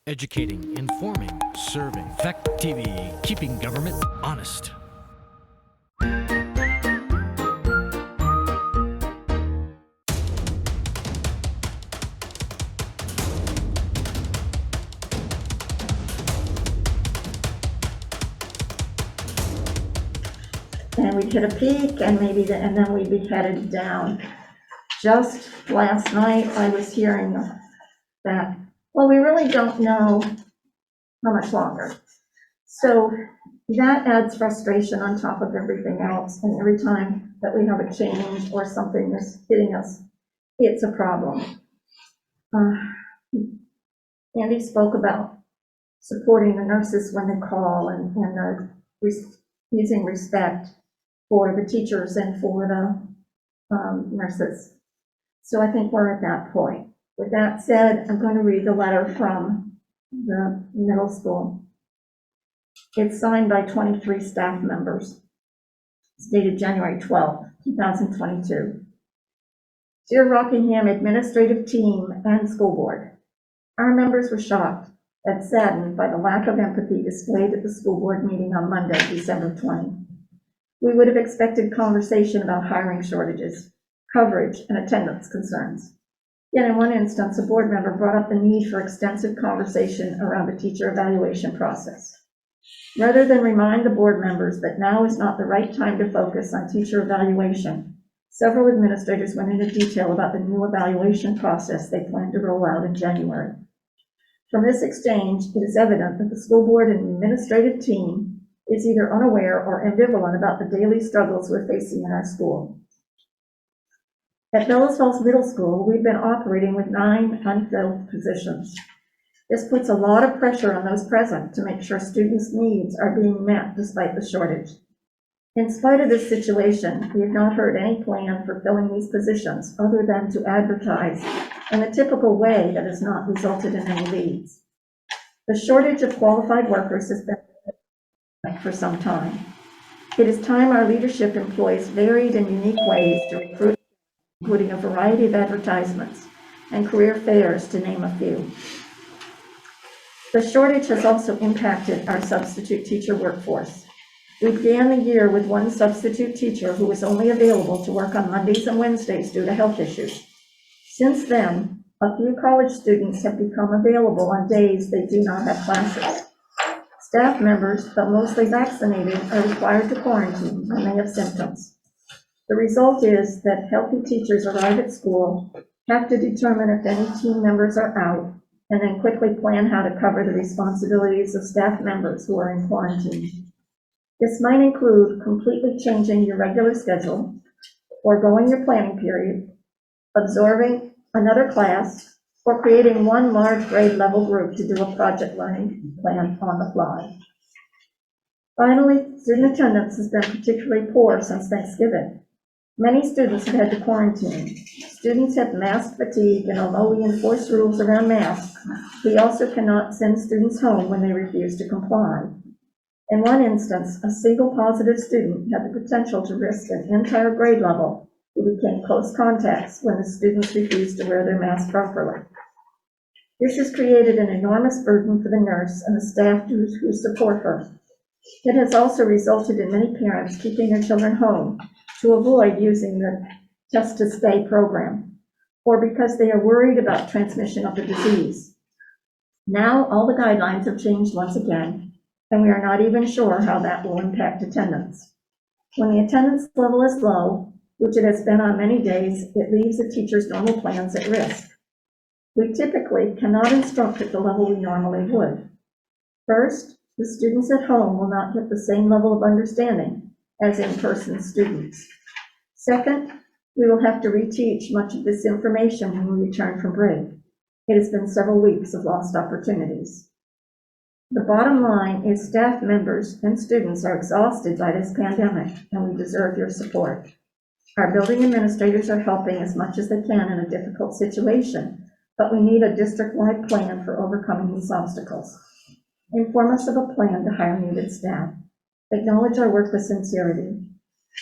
Educating, informing, serving. Fact TV, keeping government honest. And we'd hit a peak, and and then we'd be headed down. Just last night, I was hearing that, well, we really don't know how much longer. So that adds frustration on top of everything else, and every time that we have a change or something is hitting us, it's a problem. Andy spoke about supporting the nurses when they call and using respect for the teachers and for the nurses. So I think we're at that point. With that said, I'm going to read the letter from the middle school. It's signed by 23 staff members. It's dated January 12th, 2022. Dear Rockingham administrative team and school board, our members were shocked and saddened by the lack of empathy displayed at the school board meeting on Monday, December 20. We would have expected conversation about hiring shortages, coverage, and attendance concerns. Yet in one instance, a board member brought up the need for extensive conversation around the teacher evaluation process. Rather than remind the board members that now is not the right time to focus on teacher evaluation, several administrators went into detail about the new evaluation process they plan to roll out in January. From this exchange, it is evident that the school board and administrative team is either unaware or ambivalent about the daily struggles we're facing in our school. At Bellows Falls Middle School, we've been operating with 9 unfilled positions. This puts a lot of pressure on those present to make sure students' needs are being met despite the shortage. In spite of this situation, we have not heard any plan for filling these positions other than to advertise in the typical way that has not resulted in any leads. The shortage of qualified workers has been for some time. It is time our leadership employs varied and unique ways to recruit, including a variety of advertisements and career fairs, to name a few. The shortage has also impacted our substitute teacher workforce. We began the year with 1 substitute teacher who was only available to work on Mondays and Wednesdays due to health issues. Since then, a few college students have become available on days they do not have classes. Staff members, though mostly vaccinated, are required to quarantine when they have symptoms. The result is that healthy teachers arrive at school, have to determine if any team members are out, and then quickly plan how to cover the responsibilities of staff members who are in quarantine. This might include completely changing your regular schedule, foregoing your planning period, absorbing another class, or creating 1 large grade level group to do a project learning plan on the fly. Finally, student attendance has been particularly poor since Thanksgiving. Many students have had to quarantine. Students have mask fatigue, and although we enforce rules around masks, we also cannot send students home when they refuse to comply. In one instance, a single positive student had the potential to risk an entire grade level who became close contacts when the students refused to wear their mask properly. This has created an enormous burden for the nurse and the staff who support her. It has also resulted in many parents keeping their children home to avoid using the Test to Stay program, or because they are worried about transmission of the disease. Now all the guidelines have changed once again, and we are not even sure how that will impact attendance. When the attendance level is low, which it has been on many days, it leaves the teacher's normal plans at risk. We typically cannot instruct at the level we normally would. First, the students at home will not get the same level of understanding as in-person students. Second, we will have to reteach much of this information when we return from break. It has been several weeks of lost opportunities. The bottom line is staff members and students are exhausted by this pandemic, and we deserve your support. Our building administrators are helping as much as they can in a difficult situation, but we need a district-wide plan for overcoming these obstacles. Inform us of a plan to hire needed staff. Acknowledge our work with sincerity.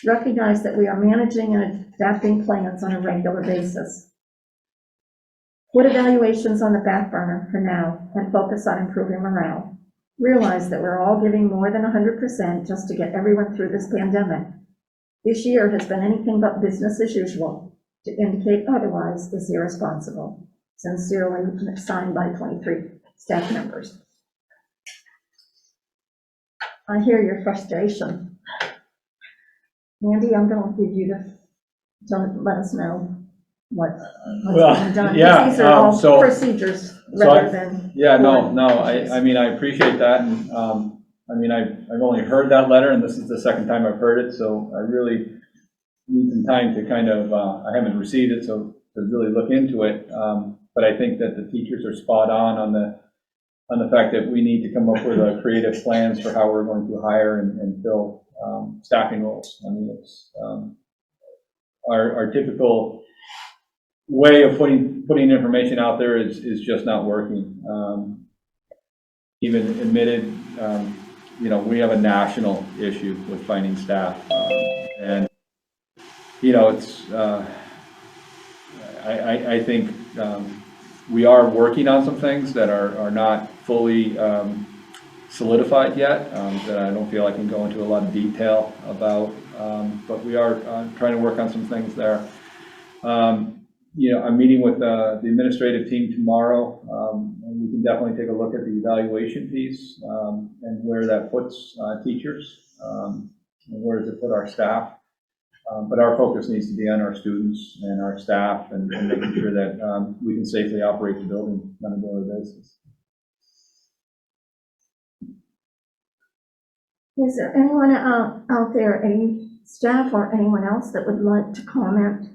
Recognize that we are managing and adapting plans on a regular basis. Put evaluations on the back burner for now and focus on improving morale. Realize that we're all giving more than 100% just to get everyone through this pandemic. This year has been anything but business as usual. To indicate otherwise is irresponsible. Sincerely, signed by 23 staff members. I hear your frustration. Andy, I'm going to give you to let us know what's being done. Yeah, These are all so procedures rather than. Yeah, no, I mean, I appreciate that, and I mean, I've only heard that letter, and this is the second time I've heard it, so I really need some time to kind of, I haven't received it, so to really look into it, but I think that the teachers are spot on the fact that we need to come up with creative plans for how we're going to hire and fill staffing roles. I mean, it's our typical way of putting information out there is just not working. Even admitted, you know, we have a national issue with finding staff, and you know, it's I think we are working on some things that are not fully solidified yet, that I don't feel I can go into a lot of detail about, but we are trying to work on some things there. You know, I'm meeting with the administrative team tomorrow, and we can definitely take a look at the evaluation piece, and where that puts teachers, and where does it put our staff. But our focus needs to be on our students and our staff, and making sure that we can safely operate the building on a daily basis. Is there anyone out there, any staff or anyone else that would like to comment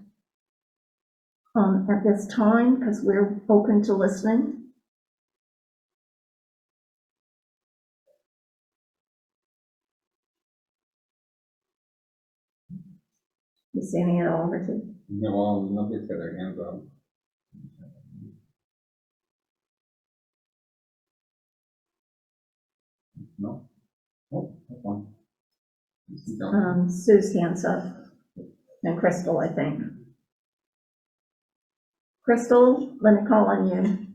at this time, because we're open to listening? You see any at all, Richard? No, well, nobody's got their hands up. No? Oh, that's one. Sue's hands up, and Crystal, I think. Crystal, let me call on you.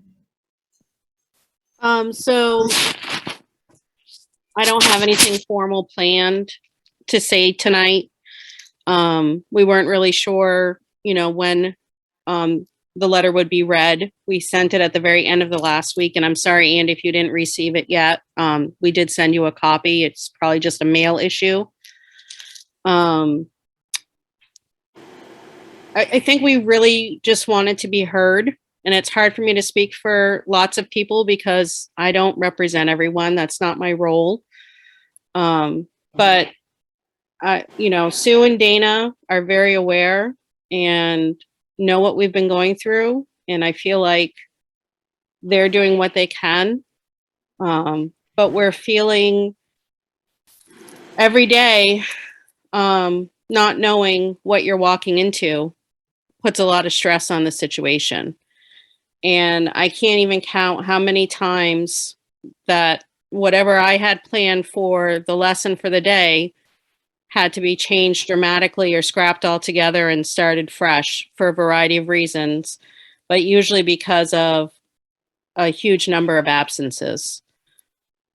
So I don't have anything formal planned to say tonight. We weren't really sure, you know, when the letter would be read. We sent it at the very end of the last week, and I'm sorry, Andy, if you didn't receive it yet. We did send you a copy. It's probably just a mail issue. I think we really just wanted to be heard, and it's hard for me to speak for lots of people because I don't represent everyone. That's not my role. But you know, Sue and Dana are very aware and know what we've been going through, and I feel like they're doing what they can. But we're feeling every day, not knowing what you're walking into puts a lot of stress on the situation. And I can't even count how many times that whatever I had planned for the lesson for the day had to be changed dramatically or scrapped altogether and started fresh for a variety of reasons, but usually because of a huge number of absences,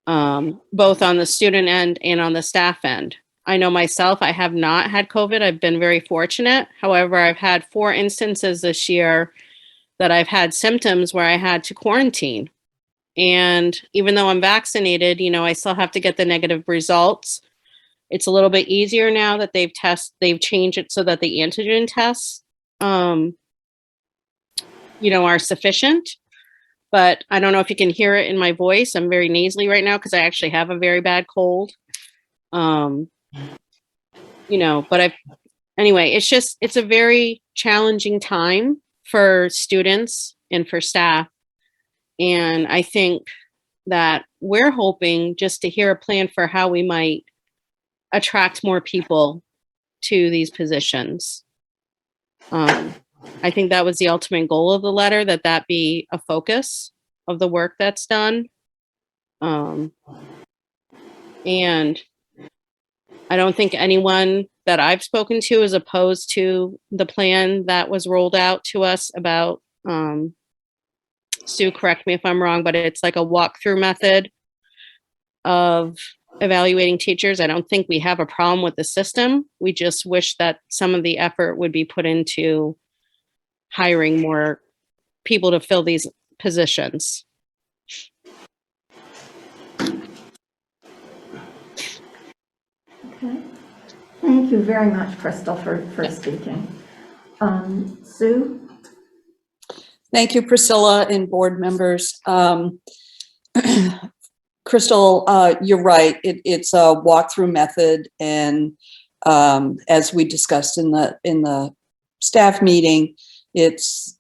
both on the student end and on the staff end. I know myself, I have not had COVID. I've been very fortunate. However, I've had 4 instances this year that I've had symptoms where I had to quarantine. And even though I'm vaccinated, you know, I still have to get the negative results. It's a little bit easier now that they've changed it so that the antigen tests, you know, are sufficient. But I don't know if you can hear it in my voice. I'm very nasally right now because I actually have a very bad cold. You know, but anyway, it's a very challenging time for students and for staff. And I think that we're hoping just to hear a plan for how we might attract more people to these positions. I think that was the ultimate goal of the letter, that be a focus of the work that's done. And I don't think anyone that I've spoken to is opposed to the plan that was rolled out to us about Sue, correct me if I'm wrong, but it's like a walkthrough method of evaluating teachers. I don't think we have a problem with the system. We just wish that some of the effort would be put into hiring more people to fill these positions. Okay. Thank you very much, Crystal, for speaking. Sue? Thank you, Priscilla and board members. Crystal, you're right. It's a walkthrough method, and as we discussed in the staff meeting, it's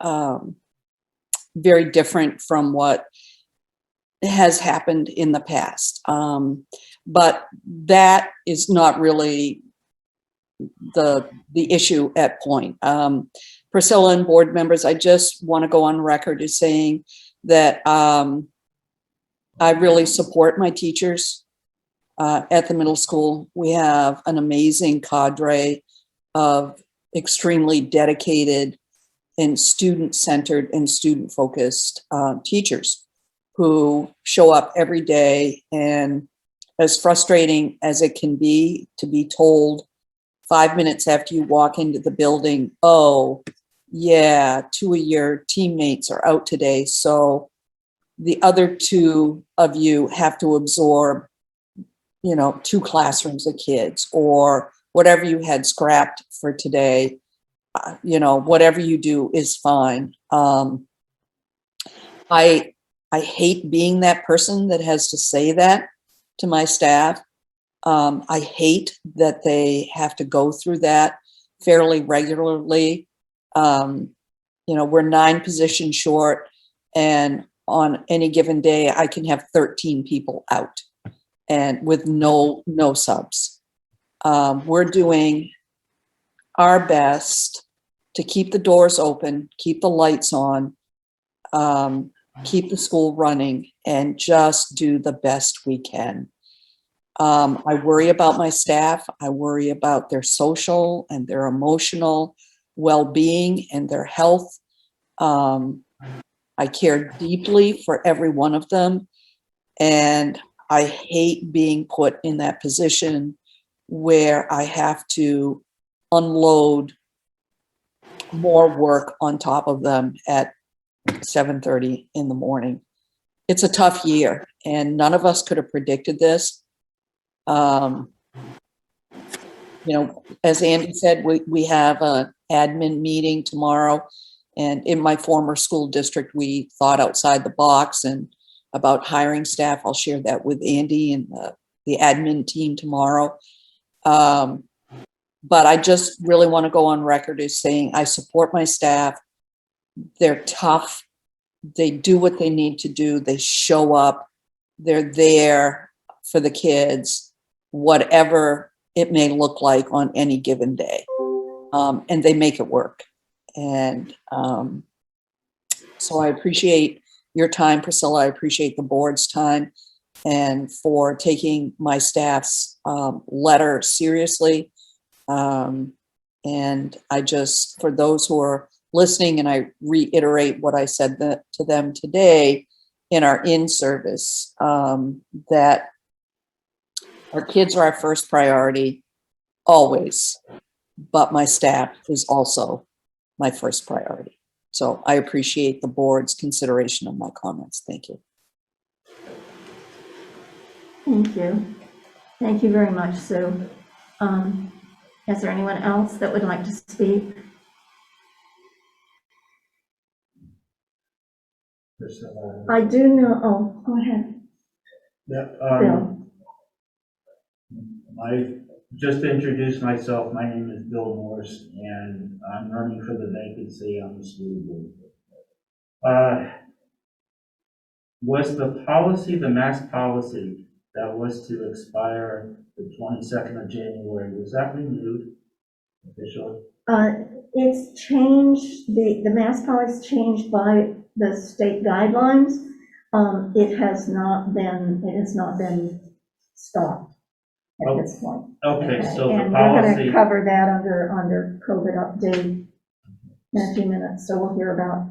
very different from what has happened in the past. But that is not really the issue at point. Priscilla and board members, I just want to go on record as saying that I really support my teachers at the middle school. We have an amazing cadre of extremely dedicated and student-centered and student-focused teachers who show up every day, and as frustrating as it can be to be told 5 minutes after you walk into the building, oh, yeah, 2 of your teammates are out today, so the other 2 of you have to absorb, 2 classrooms of kids, or whatever you had scrapped for today, whatever you do is fine. I hate being that person that has to say that to my staff. I hate that they have to go through that fairly regularly. We're 9 positions short, and on any given day, I can have 13 people out and with no subs. We're doing our best to keep the doors open, keep the lights on, keep the school running, and just do the best we can. I worry about my staff. I worry about their social and their emotional well-being and their health. I care deeply for every one of them, and I hate being put in that position where I have to unload more work on top of them at 7:30 in the morning. It's a tough year, and none of us could have predicted this. As Andy said, we have an admin meeting tomorrow, and in my former school district, we thought outside the box and about hiring staff. I'll share that with Andy and the admin team tomorrow. But I just really want to go on record as saying I support my staff. They're tough. They do what they need to do. They show up. They're there for the kids, whatever it may look like on any given day. And they make it work. And so I appreciate your time, Priscilla. I appreciate the board's time and for taking my staff's letter seriously. And I just, for those who are listening, and I reiterate what I said to them today in our in-service, that our kids are our first priority, always, but my staff is also my first priority. So I appreciate the board's consideration of my comments. Thank you. Thank you. Thank you very much, Sue. Is there anyone else that would like to speak? I do know, oh, go ahead, Yeah, Bill. I just to introduce myself, my name is Bill Morse, and I'm running for the vacancy on the school board. Was the policy, the mask policy that was to expire the 22nd of January, was that renewed officially? It's changed, the mask policy changed by the state guidelines. It has not been stopped at this point. Okay, so the And we're going to policy, cover that under COVID update in a few minutes, so we'll hear about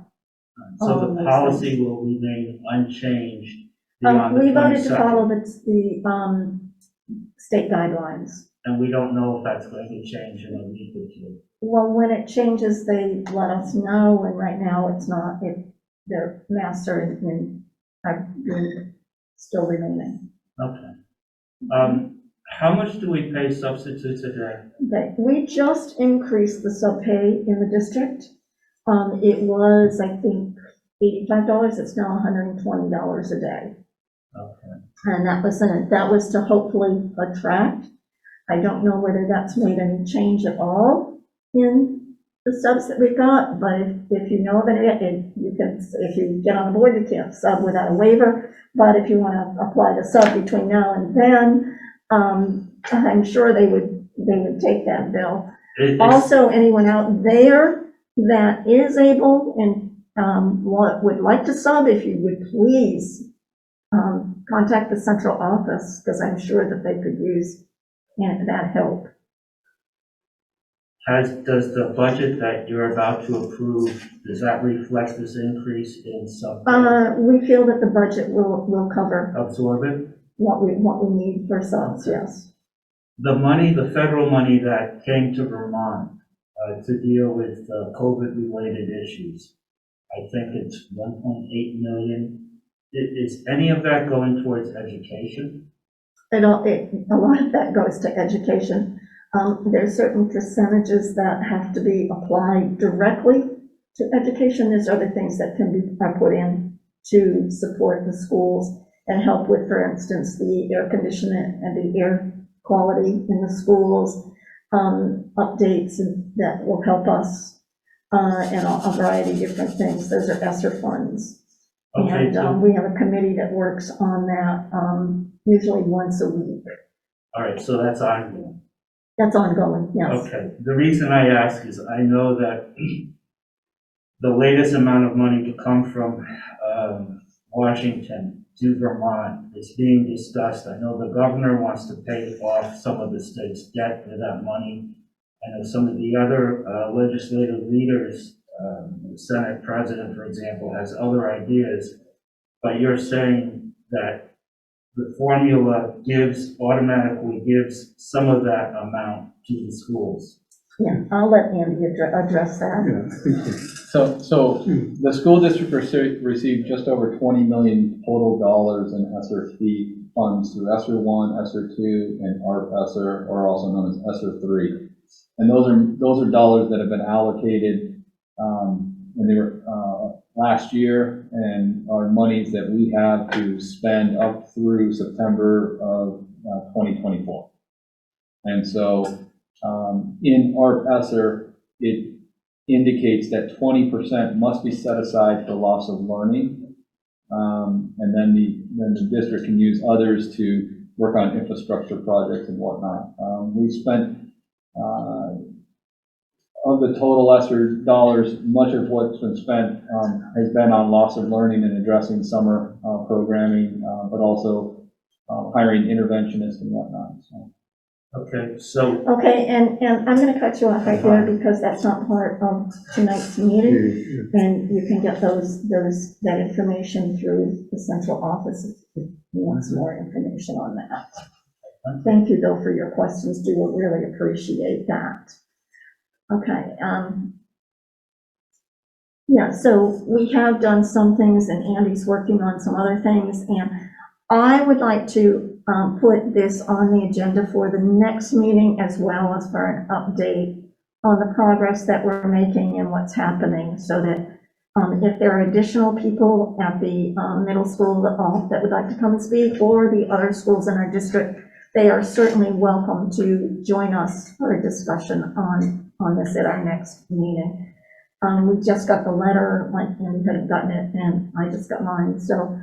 So all the those policy will remain unchanged Um, beyond the we voted to 22nd? follow the state guidelines. And we don't know if that's going to change in a week or two. Well, when it changes, they let us know, and right now it's not, their masks are still remaining. Okay. How much do we pay substitutes a day? Okay, we just increased the sub-pay in the district. It was, I think, $85, it's now $120 a day. Okay. And that was to hopefully attract. I don't know whether that's made any change at all in the subs that we've got, but if you know of it, you can, if you get on the board, you can't sub without a waiver, but if you want to apply to sub between now and then, I'm sure they would take that bill. Also, anyone out there that is able and would like to sub, if you would please contact the central office, because I'm sure that they could use that help. Does the budget that you're about to approve, does that reflect this increase in sub? We feel that the budget will cover Absorb it? what we need for subs, yes. The money, the federal money that came to Vermont to deal with COVID-related issues, I think it's 1.8 million. Is any of that going towards education? A lot of that goes to education. There's certain percentages that have to be applied directly to education. There's other things that are put in to support the schools and help with, for instance, the air conditioning and the air quality in the schools, updates that will help us, and a variety of different things. Those are ESSER funds. Okay, And we have a committee that works on that usually once a week. all right, so that's ongoing. That's ongoing, yes. Okay, the reason I ask is I know that the latest amount of money to come from Washington to Vermont is being discussed. I know the governor wants to pay off some of the state's debt with that money. I know some of the other legislative leaders, the Senate president, for example, has other ideas, but you're saying that the formula automatically gives some of that amount to the schools. Yeah, I'll let Andy address that. So the school district received just over 20 million total dollars in ESSER fee funds through ESSER 1, ESSER 2, and ARP ESSER, or also known as ESSER 3. And those are dollars that have been allocated when they were last year, and are monies that we have to spend up through September of 2024. And so in ARP ESSER, it indicates that 20% must be set aside for loss of learning, and then the district can use others to work on infrastructure projects and whatnot. We spent of the total ESSER dollars, much of what's been spent has been on loss of learning and addressing summer programming, but also hiring interventionists and whatnot. So. Okay, so Okay, and I'm going to cut you off right there because that's not part of tonight's meeting. And you can get that information through the central office if you want some more information on that. Thank you, though, for your questions. Do really appreciate that. Okay. Yeah, so we have done some things, and Andy's working on some other things, and I would like to put this on the agenda for the next meeting, as well as for an update on the progress that we're making and what's happening, so that if there are additional people at the middle school that would like to come and speak, or the other schools in our district, they are certainly welcome to join us for a discussion on this at our next meeting. We just got the letter, like Andy hadn't gotten it, and I just got mine, so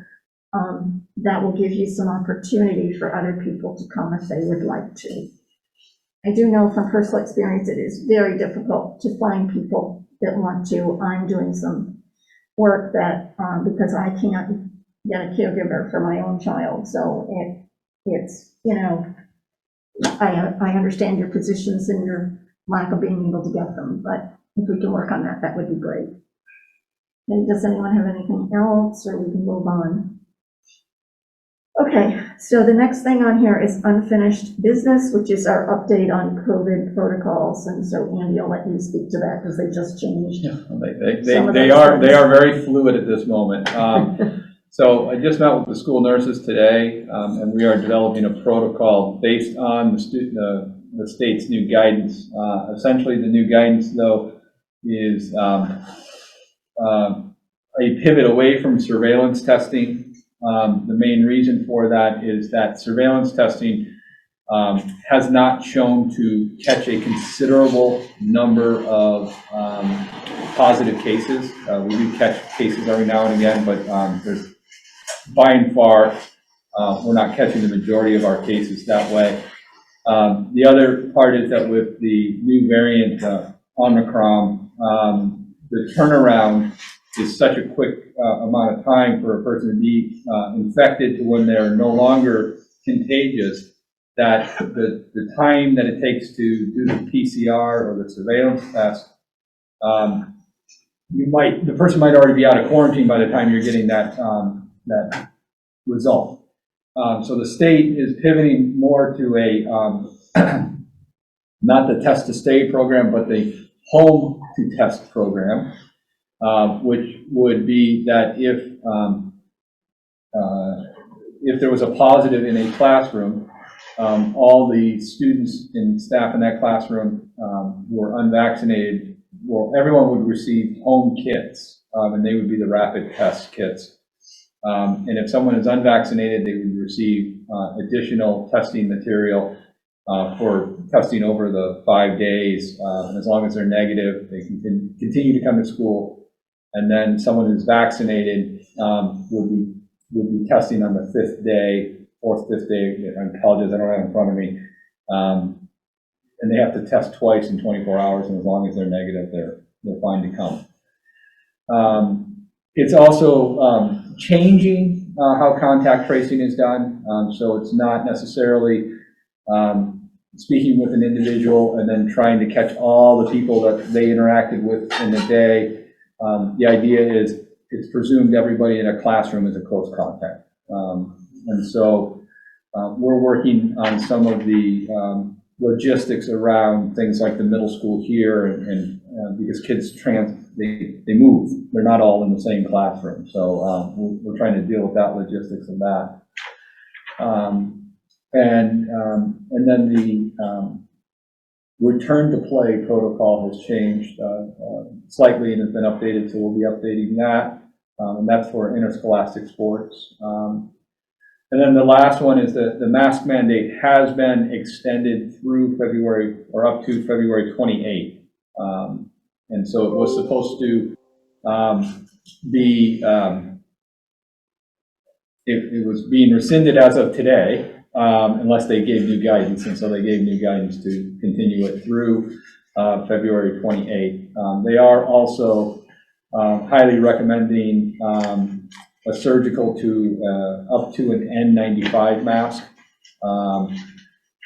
that will give you some opportunity for other people to come if they would like to. I do know from personal experience it is very difficult to find people that want to. I'm doing some work that, because I can't get a caregiver for my own child, so it's, you know, I understand your positions and your lack of being able to get them, but if we can work on that, that would be great. And does anyone have anything else, or we can move on? Okay, so the next thing on here is unfinished business, which is our update on COVID protocols. And so Andy, I'll let you speak to that because they just changed. Yeah, Some of they those are things. very fluid at this moment. So I just met with the school nurses today, and we are developing a protocol based on the state's new guidance. Essentially, the new guidance, though, is a pivot away from surveillance testing. The main reason for that is that surveillance testing has not shown to catch a considerable number of positive cases. We do catch cases every now and again, but there's by and far, we're not catching the majority of our cases that way. The other part is that with the new variant, Omicron, the turnaround is such a quick amount of time for a person to be infected to when they're no longer contagious, that the time that it takes to do the PCR or the surveillance test, the person might already be out of quarantine by the time you're getting that result. So the state is pivoting more to a, not the test to stay program, but the home to test program, which would be that if there was a positive in a classroom, all the students and staff in that classroom who were unvaccinated, well, everyone would receive home kits, and they would be the rapid test kits. And if someone is unvaccinated, they would receive additional testing material for testing over the 5 days. And as long as they're negative, they can continue to come to school. And then someone who's vaccinated would be testing on the 5th day, 4th, 5th day. I apologize, I don't have it in front of me. And they have to test twice in 24 hours, and as long as they're negative, they're fine to come. It's also changing how contact tracing is done, so it's not necessarily speaking with an individual and then trying to catch all the people that they interacted with in a day. The idea is it's presumed everybody in a classroom is a close contact. And so we're working on some of the logistics around things like the middle school here, and because kids they move, they're not all in the same classroom. So we're trying to deal with that logistics of that. And then the return to play protocol has changed slightly and has been updated, so we'll be updating that. And that's for interscholastic sports. And then the last one is the mask mandate has been extended through February, or up to February 28th. And so it was supposed to be, it was being rescinded as of today, unless they gave new guidance. And so they gave new guidance to continue it through February 28th. They are also highly recommending a surgical to up to an N95 mask,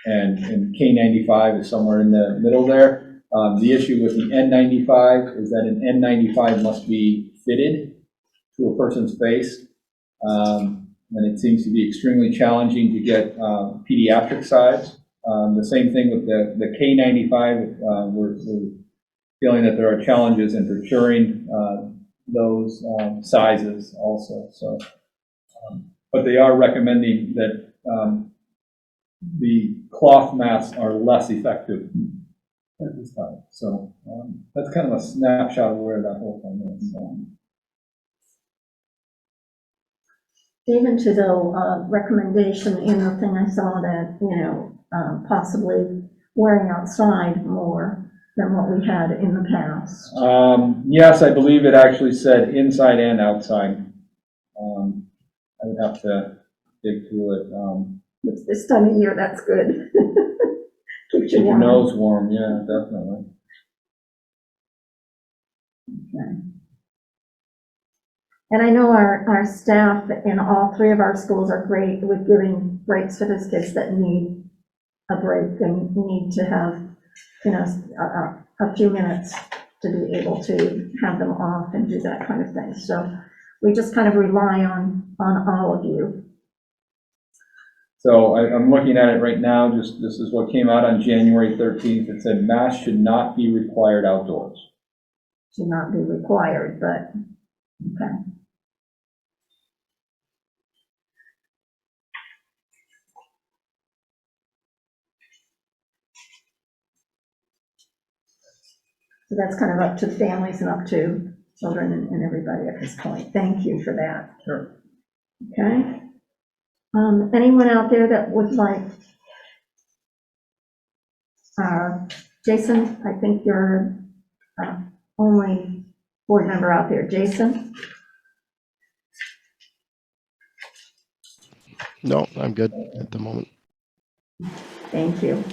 and K95 is somewhere in the middle there. The issue with the N95 is that an N95 must be fitted to a person's face, and it seems to be extremely challenging to get pediatric size. The same thing with the K95, we're feeling that there are challenges in procuring those sizes also. So, but they are recommending that the cloth masks are less effective at this time. So that's kind of a snapshot of where that whole thing is. So. Even to the recommendation in the thing, I saw that, possibly wearing outside more than what we had in the past. Yes, I believe it actually said inside and outside. I would have to dig through it. It's this time of year, that's good. Keeps you Keep your warm. nose warm, yeah, definitely. Okay. And I know our staff in all 3 of our schools are great with giving breaks for those kids that need a break and need to have, a few minutes to be able to have them off and do that kind of thing. So we just kind of rely on all of you. So I'm looking at it right now, just this is what came out on January 13th. It said masks should not be required outdoors. Should not be required, but, okay. So that's kind of up to families and up to children and everybody at this point. Thank you for that. Sure. Okay. Anyone out there that would like, Jason, I think you're only board member out there. Jason? No, I'm good at the moment. Thank you.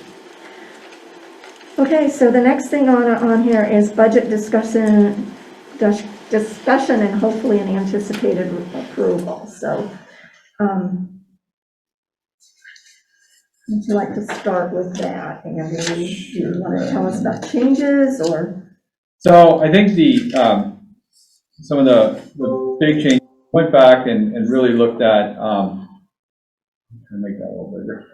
Okay, so the next thing on here is budget discussion and hopefully an anticipated approval. So, would you like to start with that? Andy, do you want to tell us about changes or? So I think the some of the big changes, went back and really looked at, I'm trying to make that a little bigger.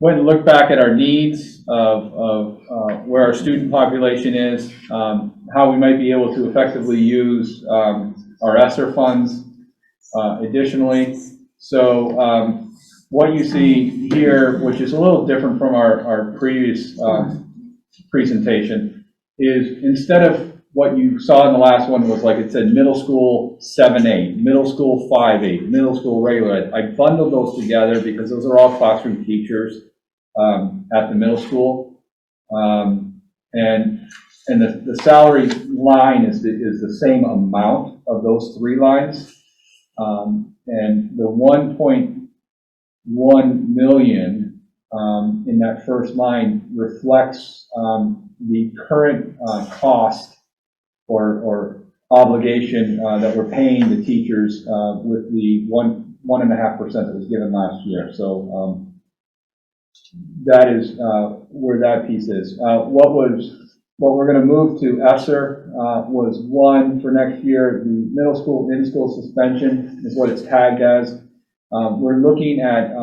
Went and looked back at our needs of where our student population is, how we might be able to effectively use our ESSER funds additionally. So what you see here, which is a little different from our previous presentation, is instead of what you saw in the last one was like it said middle school 7-8, middle school 5-8, middle school regular ed. I bundled those together because those are all classroom teachers at the middle school, and the salary line is the same amount of those three lines, and the 1.1 million in that first line reflects the current cost or obligation that we're paying the teachers with the 1.5% that was given last year. So that is where that piece is. What we're going to move to ESSER was one for next year. The middle school in-school suspension is what it's tagged as. We're looking at,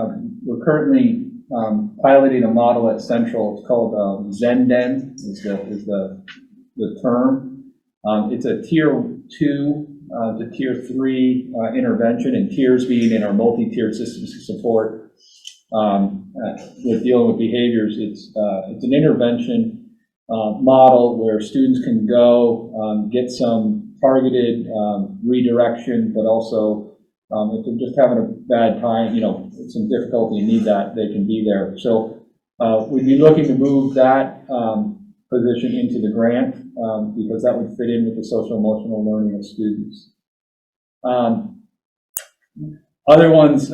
we're currently piloting a model at Central. It's called Zenden is the term. It's a tier 2 to tier 3 intervention, and tiers being in our multi-tiered systems to support with dealing with behaviors. It's an intervention model where students can go get some targeted redirection, but also if they're just having a bad time, some difficulty, need that, they can be there. So we'd be looking to move that position into the grant because that would fit in with the social emotional learning of students. Other ones,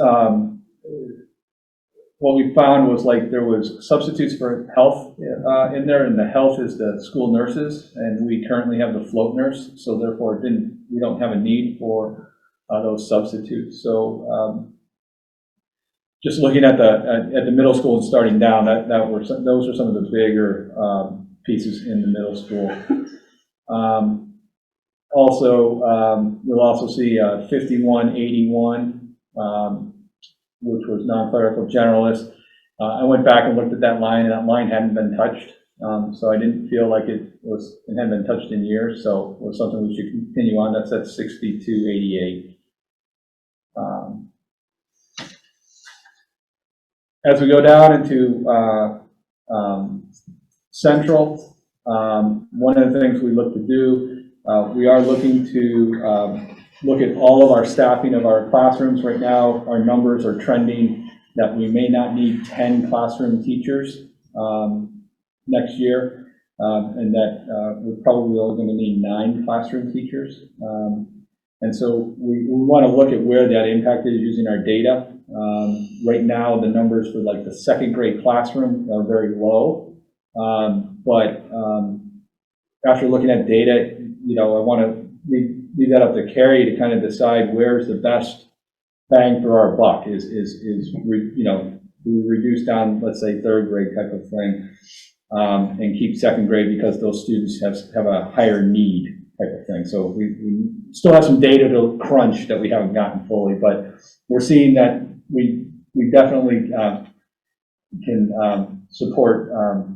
what we found was like there was substitutes for health in there, and the health is the school nurses, and we currently have the float nurse, so therefore we don't have a need for those substitutes. So just looking at the middle school and starting down, those are some of the bigger pieces in the middle school. You'll also see 5181, which was non-clerical generalist. I went back and looked at that line, and that line hadn't been touched. So I didn't feel like it hadn't been touched in years, so it was something we should continue on. That's at 6288. As we go down into Central, one of the things we look to do, we are looking to look at all of our staffing of our classrooms. Right now, our numbers are trending that we may not need 10 classroom teachers next year, and that we're probably only going to need 9 classroom teachers. And so we want to look at where that impact is using our data. Right now, the numbers for like the second grade classroom are very low, but after looking at data, I want to leave that up to Carrie to kind of decide where's the best bang for our buck. We reduce down, let's say, third grade type of thing. and keep second grade because those students have a higher need type of thing. So we still have some data to crunch that we haven't gotten fully, but we're seeing that we definitely can support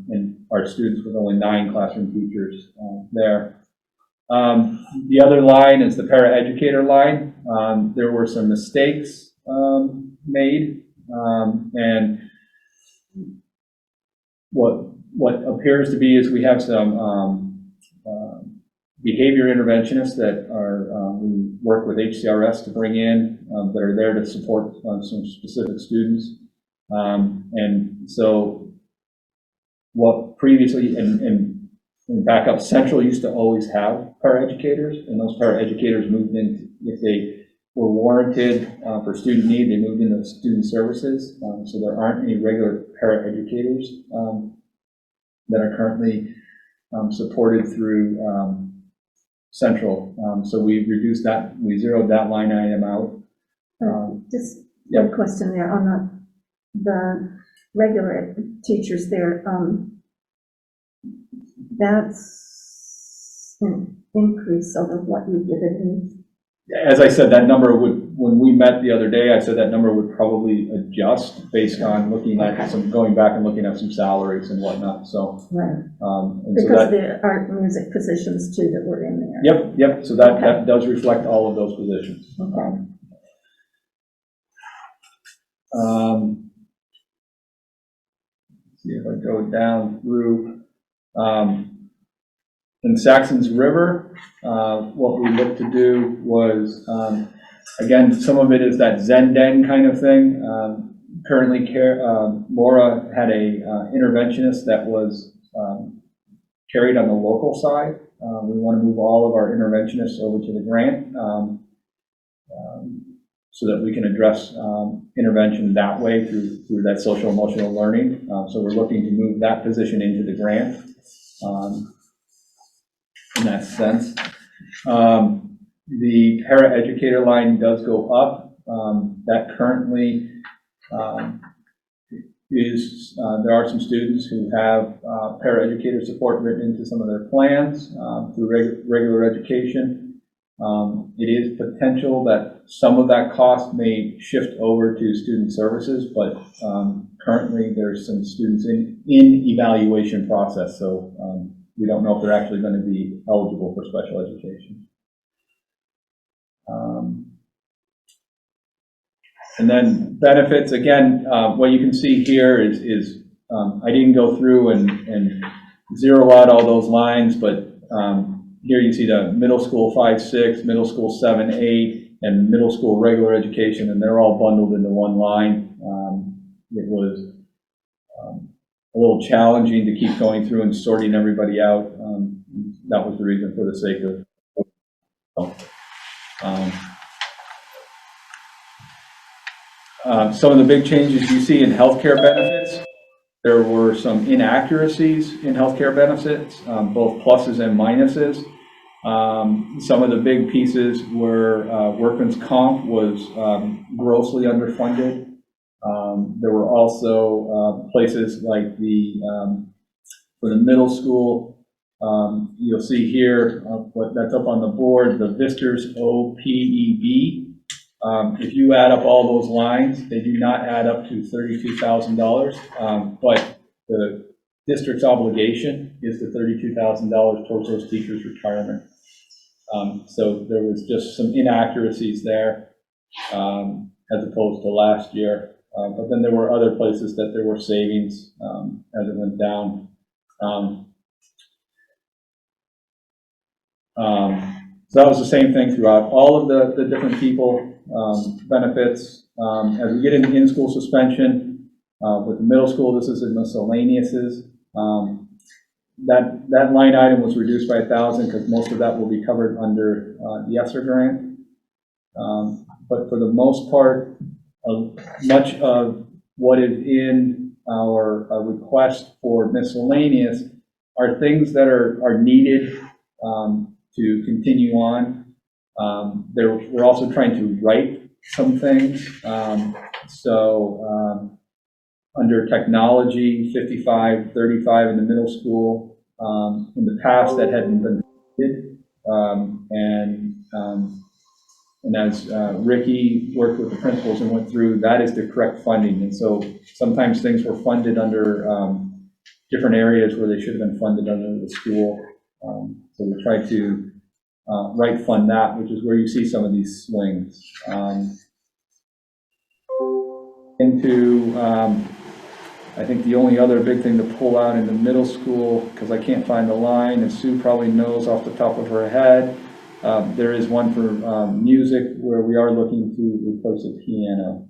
in our students with only 9 classroom teachers there. The other line is the paraeducator line. There were some mistakes made, and what appears to be is we have some behavior interventionists that we work with HCRS to bring in that are there to support some specific students. And so what previously, and back up, Central used to always have paraeducators, and those paraeducators moved in, if they were warranted for student need, they moved into student services. So there aren't any regular paraeducators that are currently supported through Central. So we reduced that, we zeroed that line item out. Just one question there on the regular teachers there. That's an increase over what you've given me. As I said, that number would, when we met the other day, I said that number would probably adjust based on looking at some, going back and looking at some salaries and whatnot, so. Right. And Because so that, there are music positions too that were in there. yep, so that does reflect all of those positions. Okay. See if I go down through, in Saxon's River, what we looked to do was, again, some of it is that Zen-Den kind of thing. Currently, Laura had a interventionist that was carried on the local side. We want to move all of our interventionists over to the grant so that we can address intervention that way through that social emotional learning. So we're looking to move that position into the grant. In that sense. The paraeducator line does go up. That currently is, there are some students who have paraeducator support written into some of their plans through regular education. It is potential that some of that cost may shift over to student services, but currently there's some students in evaluation process, so we don't know if they're actually going to be eligible for special education. And then benefits, again, what you can see here is I didn't go through and zero out all those lines, but here you see the middle school 5-6, middle school 7-8, and middle school regular education, and they're all bundled into one line. It was a little challenging to keep going through and sorting everybody out. That was the reason for the sake of. Some of the big changes you see in healthcare benefits, there were some inaccuracies in healthcare benefits, both pluses and minuses. Some of the big pieces were workman's comp was grossly underfunded. There were also places like for the middle school, you'll see here what that's up on the board, the Visters OPEB. If you add up all those lines, they do not add up to $32,000, but the district's obligation is the $32,000 towards those teachers' retirement. So there was just some inaccuracies there as opposed to last year. But then there were other places that there were savings as it went down. So that was the same thing throughout all of the different people benefits. As we get into in-school suspension, with the middle school, this is in miscellaneouses. That line item was reduced by 1,000 because most of that will be covered under the ESSER grant. But for the most part, much of what is in our request for miscellaneous are things that are needed to continue on. We're also trying to write some things. Under technology, 55, 35 in the middle school. In the past, that hadn't been funded. And as Ricky worked with the principals and went through, that is the correct funding. And so sometimes things were funded under different areas where they should have been funded under the school. So we tried to right fund that, which is where you see some of these swings. I think the only other big thing to pull out in the middle school, because I can't find the line, and Sue probably knows off the top of her head, there is one for music where we are looking to replace a piano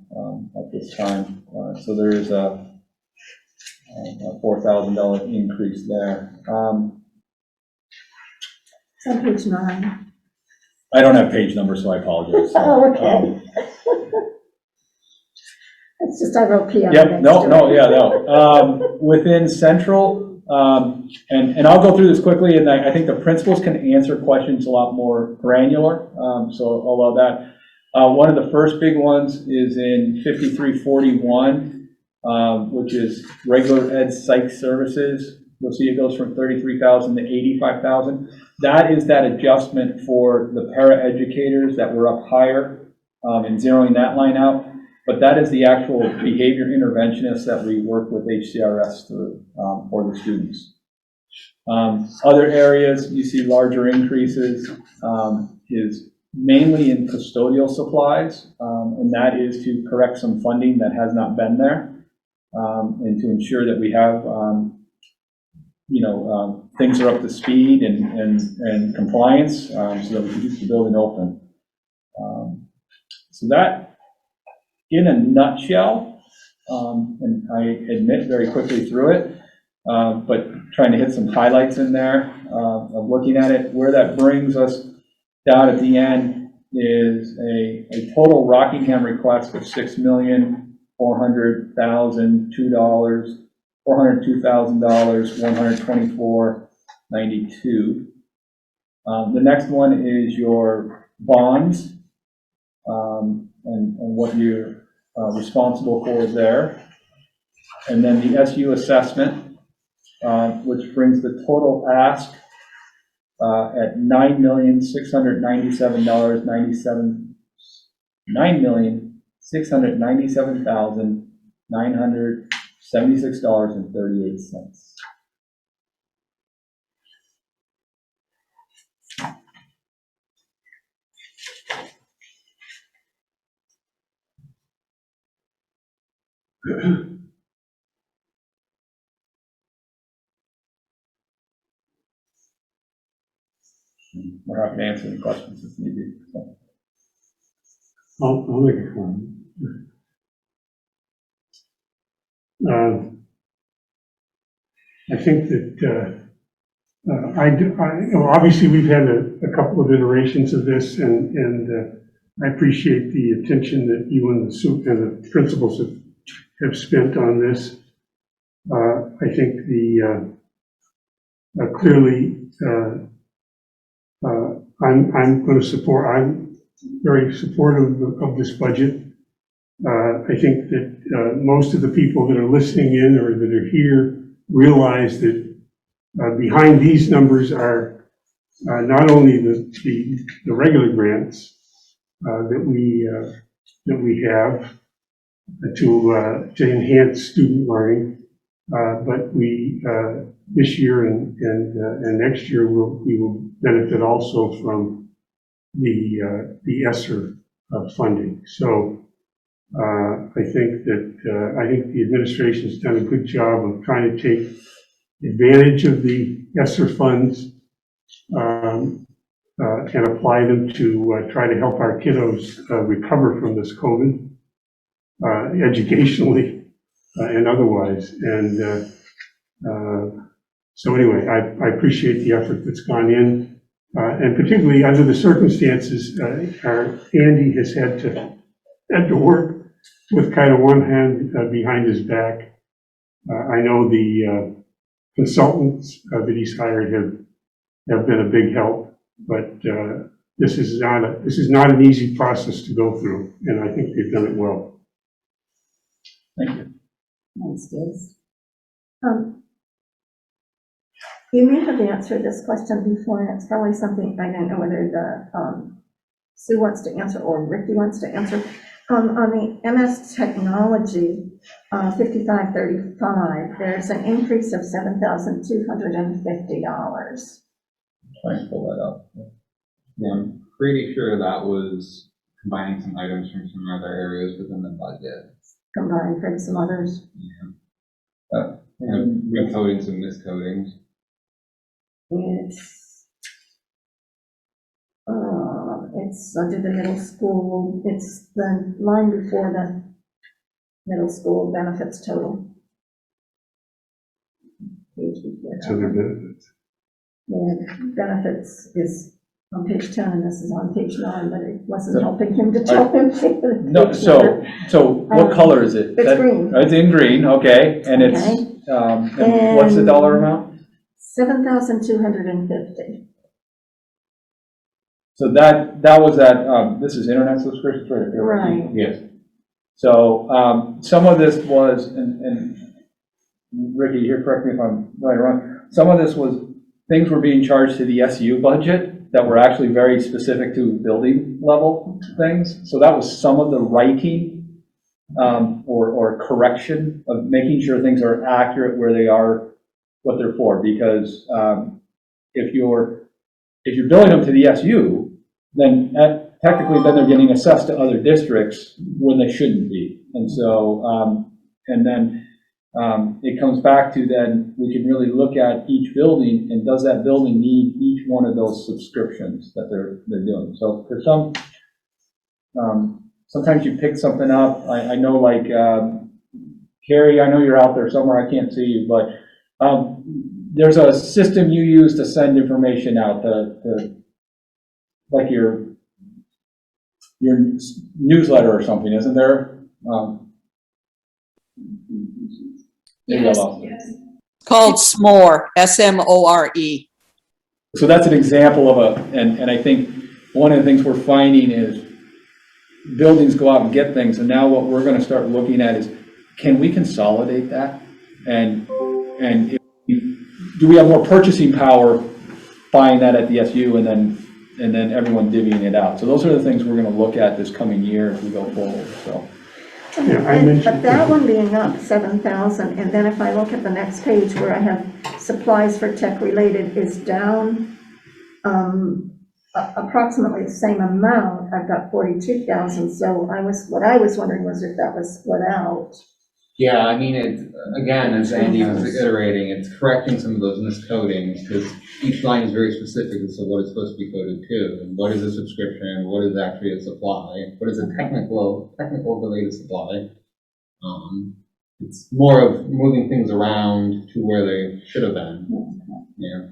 at this time. So there is a $4,000 increase there. It's on page 9. I don't have page numbers, so I apologize. Oh, okay. It's just I wrote piano. Yep, no. Within central, and I'll go through this quickly, and I think the principals can answer questions a lot more granular, so I'll allow that. One of the first big ones is in 5341, which is regular ed psych services. You'll see it goes from 33,000 to 85,000. That is that adjustment for the para-educators that were up higher, and zeroing that line out. But that is the actual behavior interventionists that we work with HCRS through for the students. Other areas you see larger increases is mainly in custodial supplies, and that is to correct some funding that has not been there, and to ensure that we have, things are up to speed and compliance, so that we can keep the building open. So that, in a nutshell, and I admit very quickly through it, but trying to hit some highlights in there of looking at it. Where that brings us down at the end is a total Rockingham request of $6,400,002, $124.92. The next one is your bonds, and what you're responsible for there. And then the SU assessment, which brings the total ask at $9,697,976.38. We're happy to answer any questions if need be. So. I'll make a comment. I think that obviously we've had a couple of iterations of this, and I appreciate the attention that you and the principals have spent on this. I think clearly I'm going to support. I'm very supportive of this budget. I think that most of the people that are listening in or that are here realize that behind these numbers are not only the regular grants that we have to enhance student learning, but we this year and next year we will benefit also from the ESSER funding. So I think the administration has done a good job of trying to take advantage of the ESSER funds and apply them to try to help our kiddos recover from this COVID, educationally and otherwise. And so anyway, I appreciate the effort that's gone in, and particularly under the circumstances, Andy has had to work with kind of one hand behind his back. I know the consultants that he's hired have been a big help, but this is not an easy process to go through, and I think they've done it well. Thank you. Wednesdays. You may have answered this question before, and it's probably something, I don't know whether Sue wants to answer or Ricky wants to answer. On the MS Technology, 5535, there's an increase of $7,250. Try and pull that up. Yeah, I'm pretty sure that was combining some items from some other areas within the budget. Combined from some others. And recoding some miscodings. It's under the middle school, it's the line before the middle school benefits total. Page before that. So their benefits. Yeah, benefits is on page 10, and this is on page 9, but it wasn't helping him to tell him. No, so what color is it? It's green. It's in green, okay, and it's, Okay. and what's the dollar amount? 7,250. So that was that, this is internet subscriptions, right? Right. Yes. So, some of this was, and Ricky, here, correct me if I'm right or wrong, some of this was, things were being charged to the SU budget that were actually very specific to building level things. So that was some of the writing, or correction of making sure things are accurate where they are, what they're for. Because, if you're billing them to the SU, then technically then they're getting assessed to other districts when they shouldn't be. And so, and then it comes back to then we can really look at each building and does that building need each one of those subscriptions that they're doing. So for some, sometimes you pick something up. I know like, Carrie, I know you're out there somewhere, I can't see you, but there's a system you use to send information out to like your newsletter or something, isn't there? Yes. Called SMORE, SMORE. So that's an example of and I think one of the things we're finding is buildings go out and get things, and now what we're going to start looking at is, can we consolidate that? And do we have more purchasing power buying that at the SU and then everyone divvying it out? So those are the things we're going to look at this coming year as we go forward, so. Yeah, I mentioned- But that one being up 7,000, and then if I look at the next page where I have supplies for tech related is down approximately the same amount. I've got 42,000, so what I was wondering was if that was split out. Yeah, I mean, again, as Andy was iterating, it's correcting some of those miscodings, because each line is very specific as to what it's supposed to be coded to, and what is a subscription, what is actually a supply, what is a technical related supply. It's more of moving things around to where they should have been. Yeah.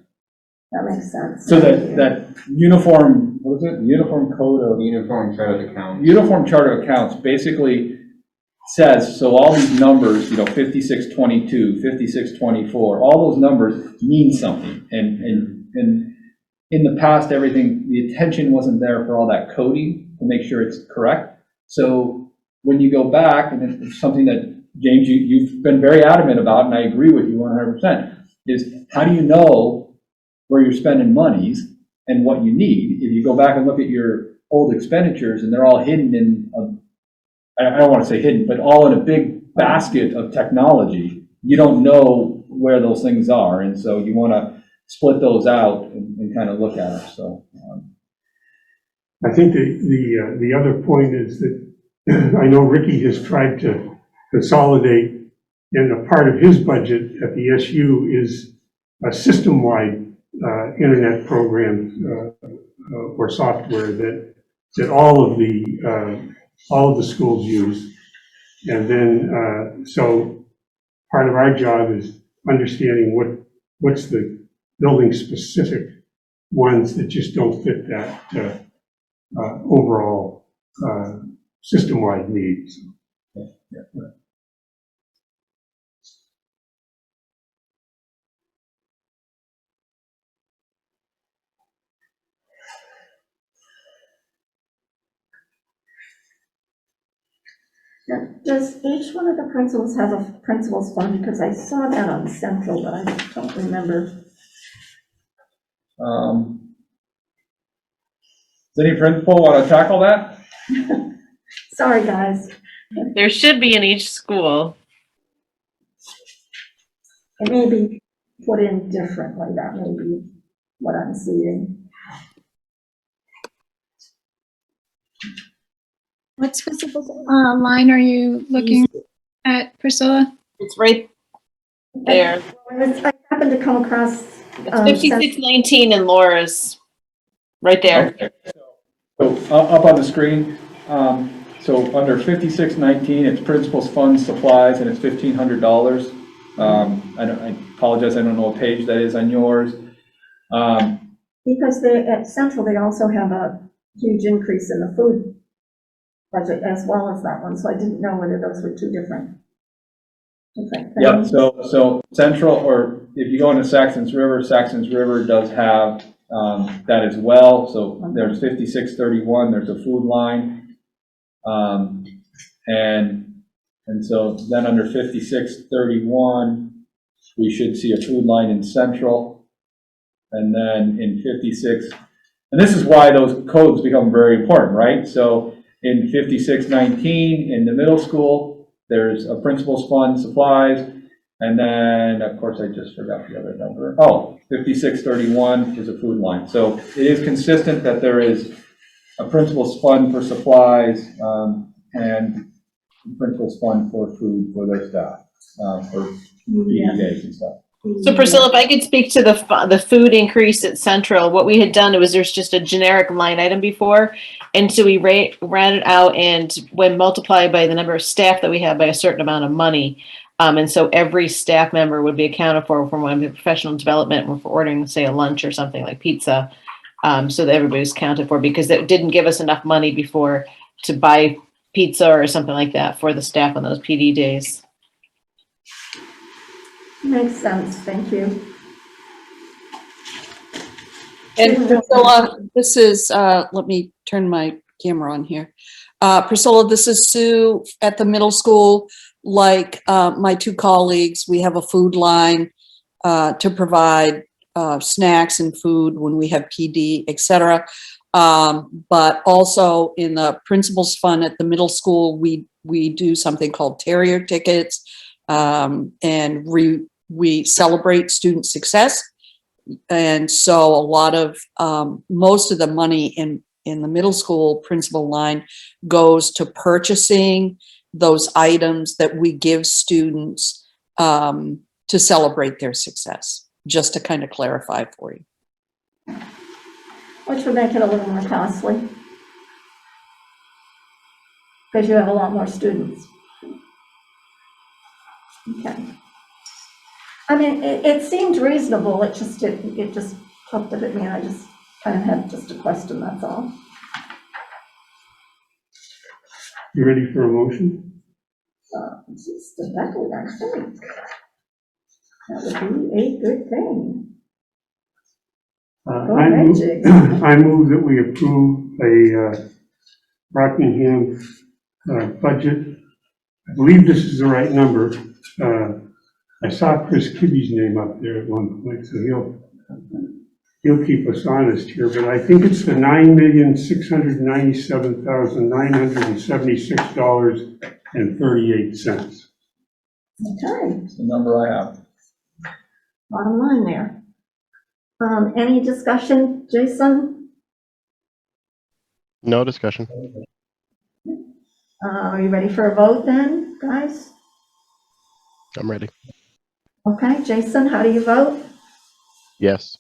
That makes sense. So that uniform, what is it? Uniform code of Uniform chart of accounts. Uniform chart of accounts basically says, so all these numbers, 5622, 5624, all those numbers mean something. And in the past, the attention wasn't there for all that coding to make sure it's correct. So when you go back, and it's something that, James, you've been very adamant about, and I agree with you 100%, is how do you know where you're spending monies and what you need? If you go back and look at your old expenditures and they're all hidden in I don't want to say hidden, but all in a big basket of technology, you don't know where those things are. And so you want to split those out and kind of look at it. So I think the other point is that I know Ricky has tried to consolidate, and a part of his budget at the SU is a system-wide internet program or software that all of the schools use. And then, so part of our job is understanding what's the building specific ones that just don't fit that overall system-wide needs. yeah. Does each one of the principals have a principal's fund? Because I saw that on Central, but I don't remember. Does any principal want to tackle that? Sorry, guys. There should be in each school. It may be put in differently. That may be what I'm seeing. What specific line are you looking at, Priscilla? It's right there. I happened to come across. It's 5619 in Laura's, right there. Okay. So up on the screen, so under 5619, it's principal's funds, supplies, and it's $1,500. I apologize, I don't know what page that is on yours. Because at Central, they also have a huge increase in the food budget as well as that one, so I didn't know whether those were two different things. Yeah, so Central, or if you go into Saxon's River does have that as well. So there's 5631, there's a food line. And so then under 5631, we should see a food line in Central. And then in 56, and this is why those codes become very important, right? So in 5619, in the middle school, there's a principal's fund, supplies, and then, of course, I just forgot the other number. Oh, 5631 is a food line. So it is consistent that there is a principal's fund for supplies and a principal's fund for food for their staff, for PD days and stuff. So Priscilla, if I could speak to the food increase at Central, what we had done was there's just a generic line item before. And so we ran it out, and when multiplied by the number of staff that we have by a certain amount of money. And so every staff member would be accounted for when we have professional development, when we're ordering, say, a lunch or something like pizza. So that everybody's counted for, because it didn't give us enough money before to buy pizza or something like that for the staff on those PD days. Makes sense, thank you. And Priscilla, this is, let me turn my camera on here. Priscilla, this is Sue at the middle school. Like my two colleagues, we have a food line to provide snacks and food when we have PD, et cetera. But also in the principal's fund at the middle school, we do something called Terrier tickets, and we celebrate student success. And so a lot of, most of the money in the middle school principal line goes to purchasing those items that we give students to celebrate their success, just to kind of clarify for you. Which would make it a little more costly, because you have a lot more students. Okay. I mean, it seemed reasonable, it just popped up at me, and I just kind of had just a question, that's all. You ready for a motion? Just exactly, I think. That would be a good thing. Go ahead, Jake. I move that we approve a Rockingham budget. I believe this is the right number. I saw Chris Kibbe's name up there at one point, so he'll keep us honest here, but I think it's the $9,697,976.38. Okay, That's the number I have. bottom line there. Any discussion, Jason? No discussion. Are you ready for a vote then, guys? I'm ready. Okay, Jason, how do you vote? Yes.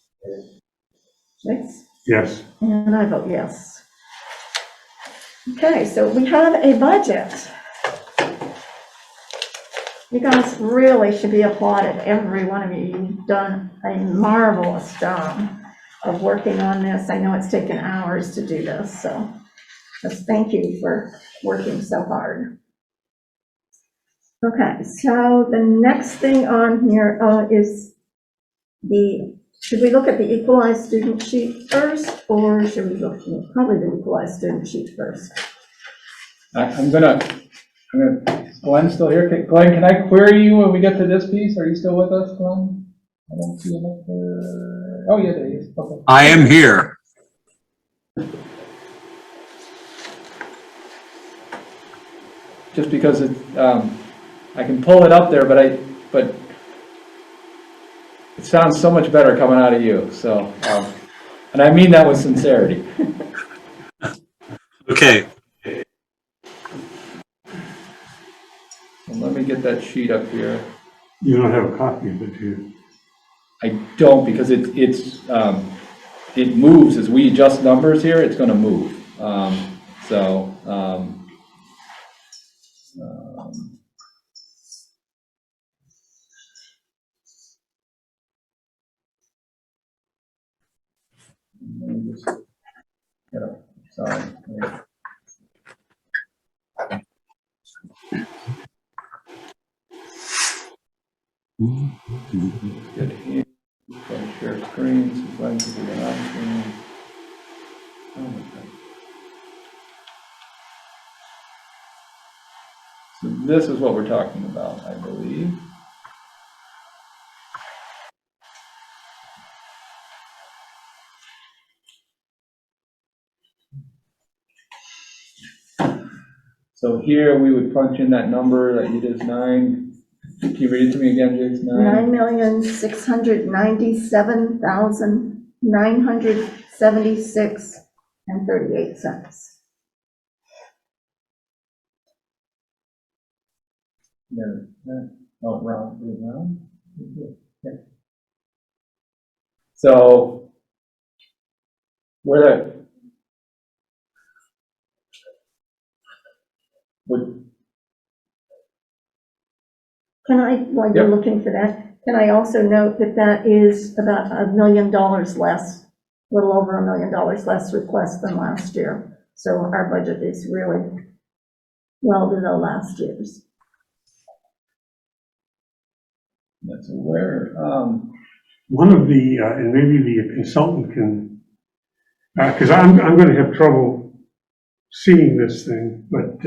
Yes. Yes. And I vote yes. Okay, so we have a budget. You guys really should be applauded, every one of you. You've done a marvelous job of working on this. I know it's taken hours to do this, so just thank you for working so hard. Okay, so the next thing on here is should we look at the equalized student sheet first, or should we look, probably the equalized student sheet first? I'm gonna Glenn's still here. Glenn, can I query you when we get to this piece? Are you still with us, Glenn? I don't see him up there. Oh, yeah, there he is. Okay. I am here. Just because it, I can pull it up there, but it sounds so much better coming out of you. So, and I mean that with sincerity. Okay. And let me get that sheet up here. You don't have a copy of it, do you? I don't, because it moves as we adjust numbers here. It's going to move. Let me just get up. Sorry. Get here. Go to share screen. So Glenn can do that on screen. Oh my God. So this is what we're talking about, I believe. So here we would punch in that number that you did is 9. Can you read it to me again, James? 9,697,976.38. Oh, round. Yeah. So where that would. Can I, while you're looking for that, can I also note that that is about $1 million less, a little over $1 million less request than last year. So our budget is really well below last year's. That's where, One of the, and maybe the consultant can, because I'm going to have trouble seeing this thing, but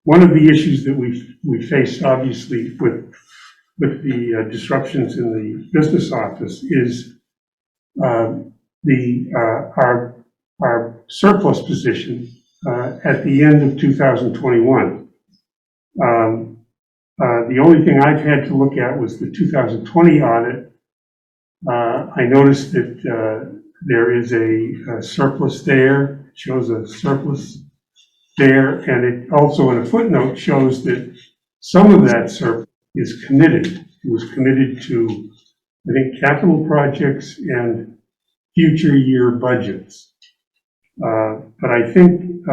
one of the issues that we face, obviously, with the disruptions in the business office is our surplus position at the end of 2021. The only thing I've had to look at was the 2020 audit. I noticed that there is a surplus there, it shows a surplus there, and it also in a footnote shows that some of that surplus is committed. It was committed to, I think, capital projects and future year budgets. But I think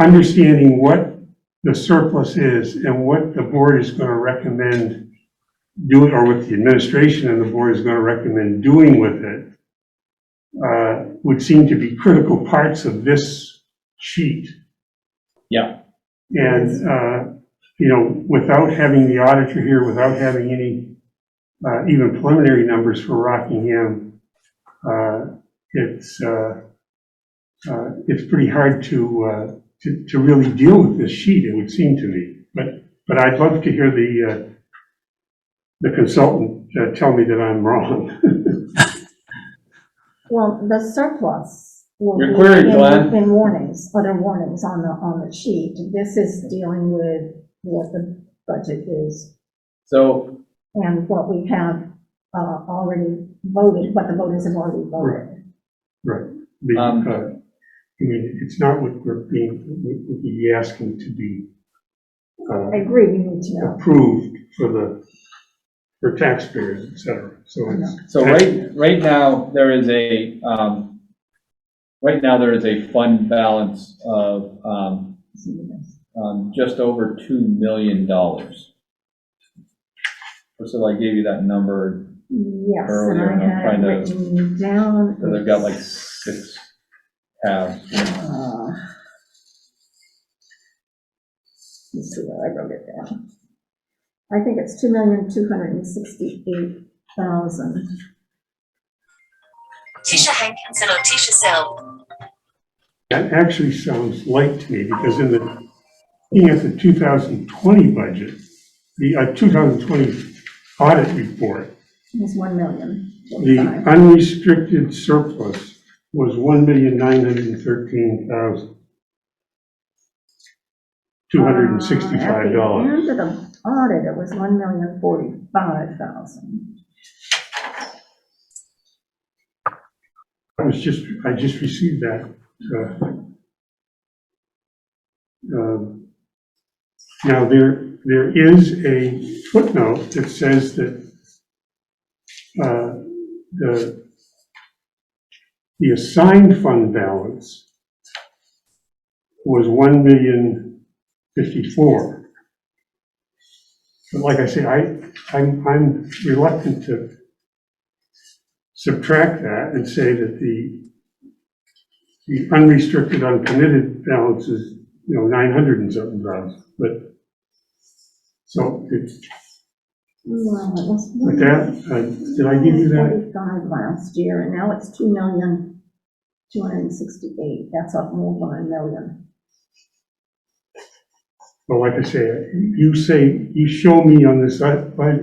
understanding what the surplus is and what the board is going to recommend doing, or what the administration and the board is going to recommend doing with it, would seem to be critical parts of this sheet. yeah. And, without having the auditor here, without having any even preliminary numbers for Rockingham, it's pretty hard to really deal with this sheet, it would seem to me. But I'd love to hear the consultant tell me that I'm wrong. Well, the surplus will You're be queried, Glenn. in warnings, other warnings on the sheet. This is dealing with what the budget is So and what we have already voted, what the voters have already voted. Right. I mean, it's not what we're be asking to be I agree, we need to know. approved for taxpayers, et cetera. So right now there is a fund balance of just over $2 million. So I gave you that number Yes, earlier, and and I I'm had trying it to. written down. So they've got like 6 tabs. Let's see where I wrote it down. I think it's 2,268,000. Tisha Hank and Tisha Cell. That actually sounds light to me, because looking at the 2020 budget, the 2020 audit report, It was 1 million. the unrestricted surplus was $1,913,265. At the end of the audit, it was $1,045,000. I just received that. Now, there is a footnote that says that the assigned fund balance was $1,054,000. But like I say, I'm reluctant to subtract that and say that the unrestricted uncommitted balance is, 900 and something thousand. But so it's, Well, it was with that, did I give you that? 45 last year, and now it's 2,268,000. That's up more than $1 million. Well, like I say, you show me on this audit where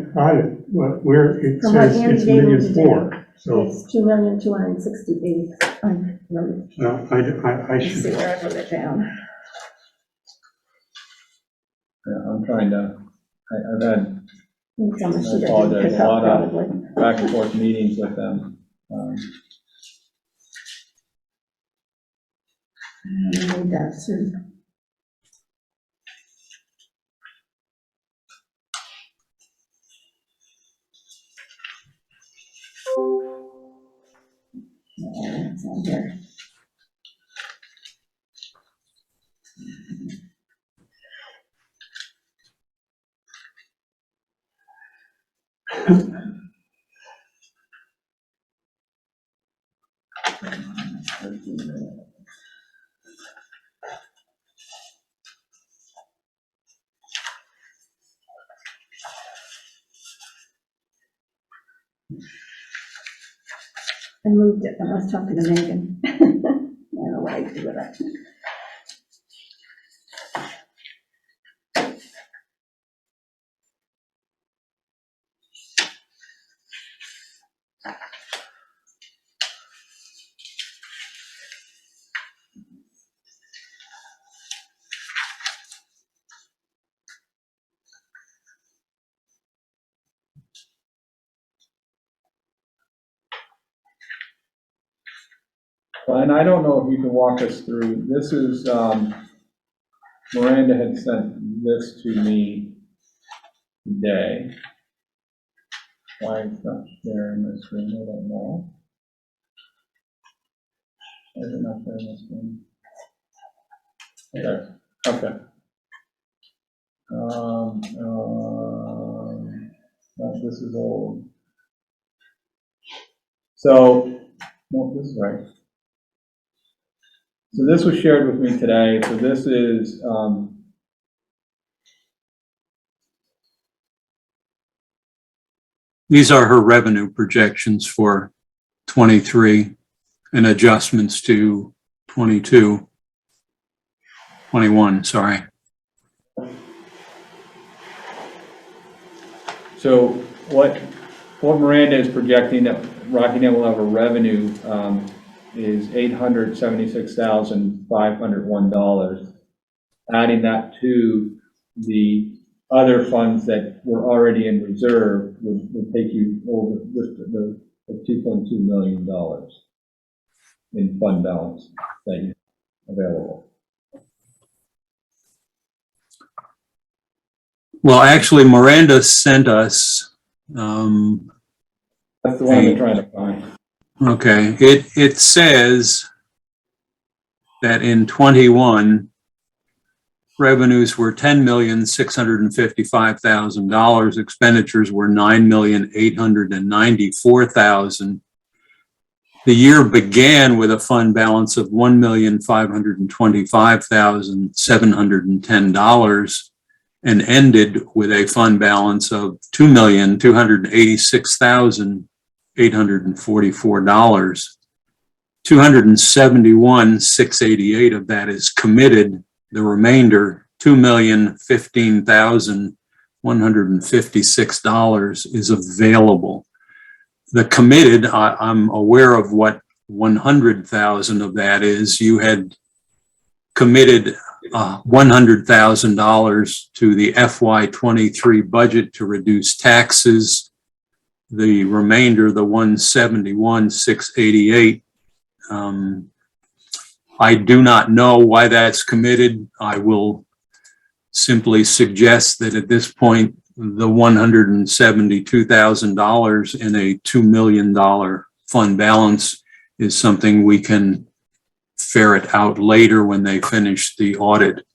it From what says Andy it's gave me $1,004,000. So It's 2,268,000. I should. see where I wrote it down. Yeah, I'm trying to, I've had, It's on the sheet I didn't apologize, pick a up lot of probably. back and forth meetings with them. I need that too. Yeah, it's on here. I moved it when I was talking to Megan. I don't know what I did with it. And I don't know if you can walk us through, this is, Miranda had sent this to me today. Why it's not sharing the screen, I don't know. Why is it not sharing the screen? Okay. This is old. So, no, this is right. So this was shared with me today. So this is, these are her revenue projections for 23 and adjustments to 22, 21, sorry. so what Miranda is projecting that Rockingham will have a revenue is $876,501. Adding that to the other funds that were already in reserve would take you over the $2.2 million in fund balance that you have available. Well, actually, Miranda sent us, That's the one I'm trying to find. okay, it says that in 21, revenues were $10,655,000, expenditures were $9,894,000. The year began with a fund balance of $1,525,710 and ended with a fund balance of $2,286,844. 271,688 of that is committed. The remainder, $2,015,156 is available. The committed, I'm aware of what 100,000 of that is. You had committed $100,000 to the FY23 budget to reduce taxes. The remainder, the 171,688, I do not know why that's committed. I will simply suggest that at this point, the $172,000 in a $2 million fund balance is something we can ferret out later when they finish the audit.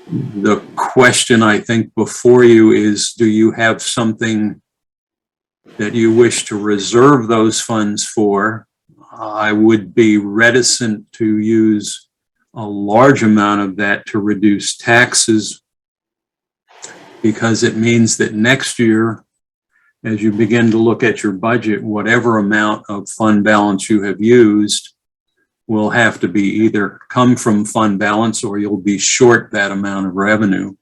The question I think before you is, do you have something that you wish to reserve those funds for? I would be reticent to use a large amount of that to reduce taxes, because it means that next year, as you begin to look at your budget, whatever amount of fund balance you have used will have to be either come from fund balance or you'll be short that amount of revenue.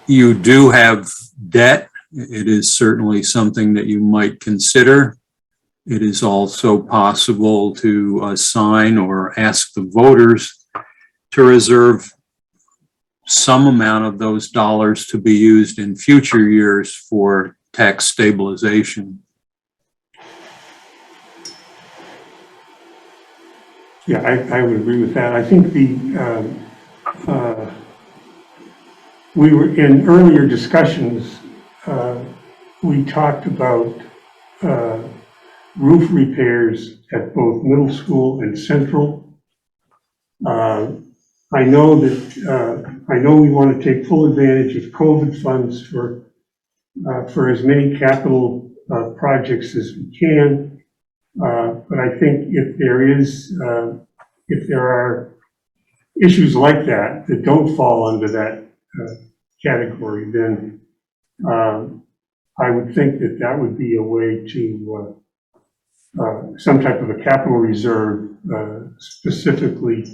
You do have debt. It is certainly something that you might consider. It is also possible to assign or ask the voters to reserve some amount of those dollars to be used in future years for tax stabilization. Yeah, I would agree with that. I think we were in earlier discussions, we talked about roof repairs at both middle school and central. I know we want to take full advantage of COVID funds for as many capital projects as we can. But I think if there are issues like that that don't fall under that category, then I would think that would be a way to some type of a capital reserve specifically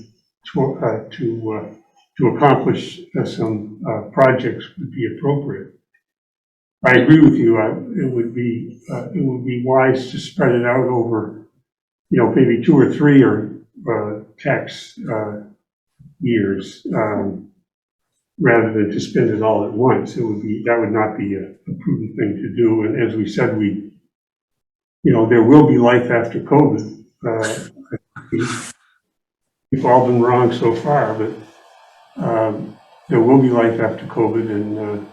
to accomplish some projects would be appropriate. I agree with you. It would be wise to spread it out over, maybe 2 or 3 tax years, rather than to spend it all at once. That would not be a prudent thing to do. And as we said, there will be life after COVID. We've all been wrong so far, but there will be life after COVID, and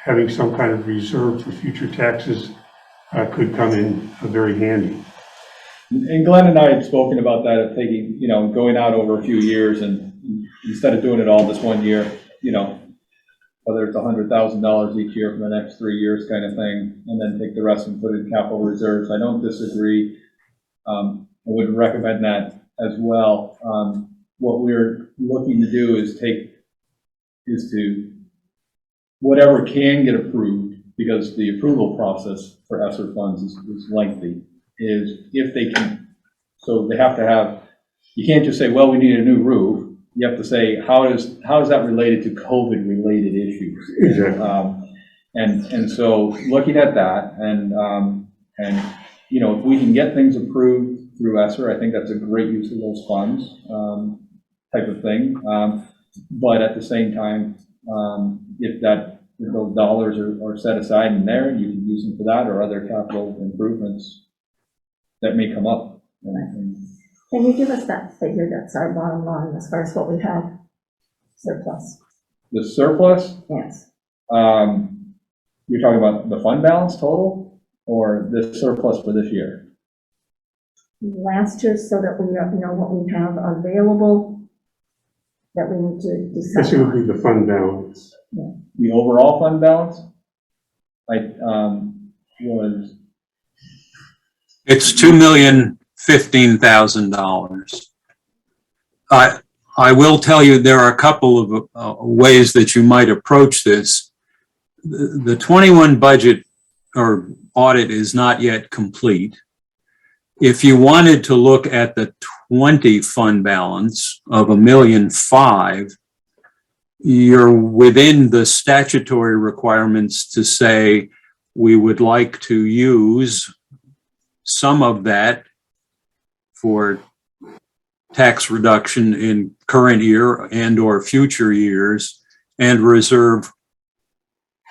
having some kind of reserve for future taxes could come in very handy. And Glenn and I had spoken about that, of taking, going out over a few years, and instead of doing it all this one year, whether it's $100,000 each year for the next 3 years kind of thing, and then take the rest and put it in capital reserves. I don't disagree. I would recommend that as well. What we're looking to do is to whatever can get approved, because the approval process for ESSER funds is lengthy, is if they can, so they have to have, you can't just say, well, we need a new roof. You have to say, how is that related to COVID related issues? Exactly. And so looking at that, and if we can get things approved through ESSER, I think that's a great use of those funds, type of thing. But at the same time, if those dollars are set aside in there, you can use them for that or other capital improvements that may come up. Can you give us that figure? That's our bottom line as far as what we have surplus. The surplus? Yes. You're talking about the fund balance total, or the surplus for this year? Last year, so that we know what we have available that we need to decide. This would be the fund balance. Yeah. The overall fund balance? It's $2,015,000. I will tell you there are a couple of ways that you might approach this. The 21 budget or audit is not yet complete. If you wanted to look at the 20 fund balance of $1.5 million, you're within the statutory requirements to say, we would like to use some of that for tax reduction in current year and or future years, and reserve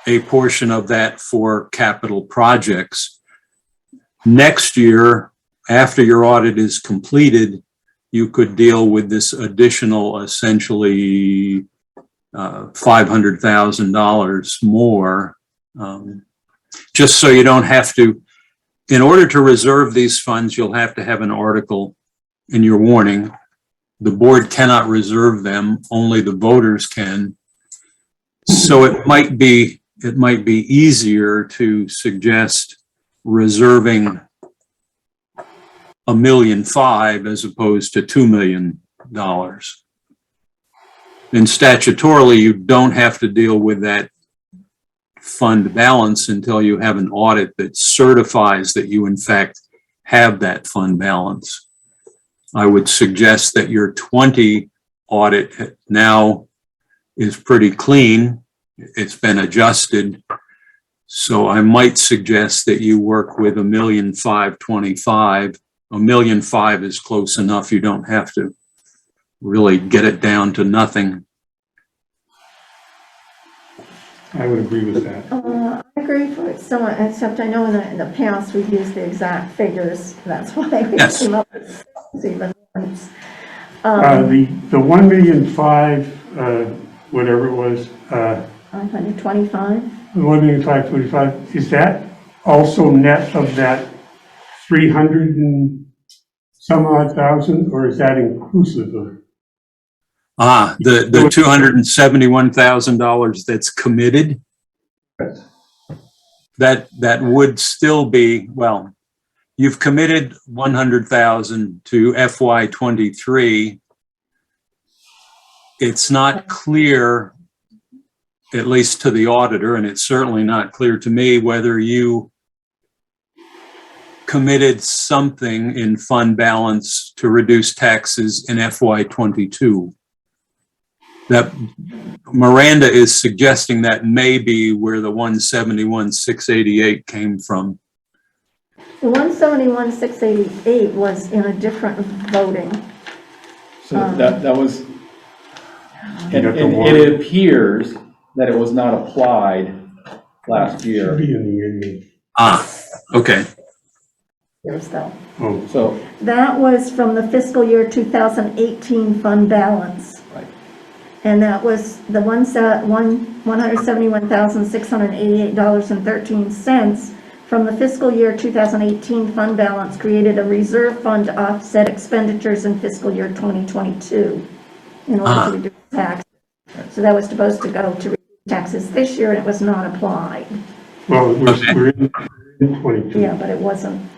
a portion of that for capital projects. Next year, after your audit is completed, you could deal with this additional, essentially $500,000 more, just so you don't have to. In order to reserve these funds, you'll have to have an article in your warning. The board cannot reserve them, only the voters can. So it might be easier to suggest reserving $1.5 million as opposed to $2 million. And statutorily, you don't have to deal with that fund balance until you have an audit that certifies that you in fact have that fund balance. I would suggest that your 20 audit now is pretty clean. It's been adjusted. So I might suggest that you work with $1.525 $1.5 million is close enough. You don't have to really get it down to nothing. I would agree with that. I agree for someone, except I know in the past we've used the exact figures. That's why we came up with even ones. The 1,000,005, whatever it was, 525. 1,525, is that also net of that 300 and some odd thousand, or is that inclusive of? The $271,000 that's committed, that would still be, well, you've committed 100,000 to FY23. It's not clear, at least to the auditor, and it's certainly not clear to me, whether you committed something in fund balance to reduce taxes in FY22. That Miranda is suggesting that may be where the 171,688 came from. The 171,688 was in a different voting. So that was, it appears that it was not applied last Should year. be in the annual. Okay. Years though. Oh, So, That was from the fiscal year 2018 fund balance. right. And that was the $171,688.13 from the fiscal year 2018 fund balance created a reserve fund to offset expenditures in fiscal year 2022 in order to reduce taxes. So that was supposed to go to reduce taxes this year, and it was not applied. well, we're in 22. Yeah, but it wasn't.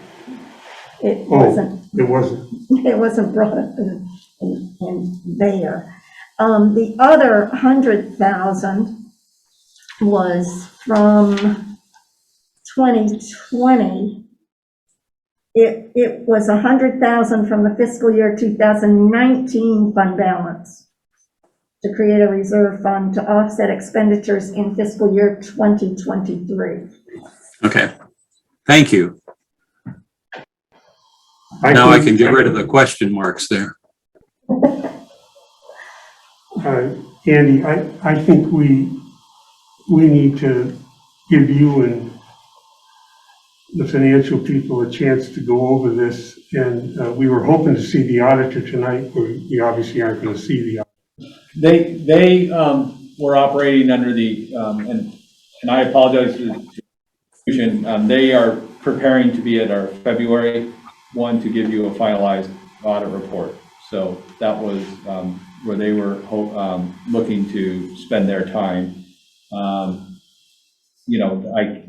It Oh, wasn't. it wasn't. It wasn't brought up in there. The other 100,000 was from 2020. It was 100,000 from the fiscal year 2019 fund balance to create a reserve fund to offset expenditures in fiscal year 2023. Okay. Thank you. Now I can get rid of the question marks there. Andy, I think we need to give you and the financial people a chance to go over this, and we were hoping to see the auditor tonight, but we obviously aren't going to see the auditor. They were operating under the, and I apologize for the confusion, they are preparing to be at our February 1 to give you a finalized audit report. So that was where they were looking to spend their time. You know, I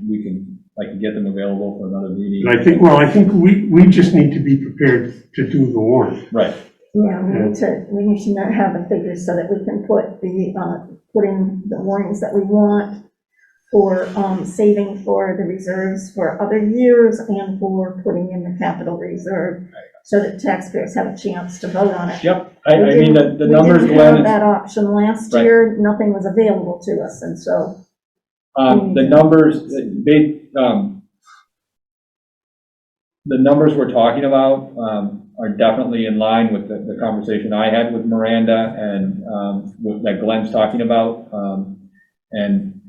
can get them available for another meeting. And I think we just need to be prepared to do the warrant. Right. Yeah, we need to have the figures so that we can put in the warnings that we want for saving for the reserves for other years and for putting in the capital reserve so that taxpayers have a chance to vote on it. Yep, I mean, the numbers, We didn't Glenn, have that option last Right. year. Nothing was available to us, and so. the numbers, the numbers we're talking about are definitely in line with the conversation I had with Miranda and that Glenn's talking about. And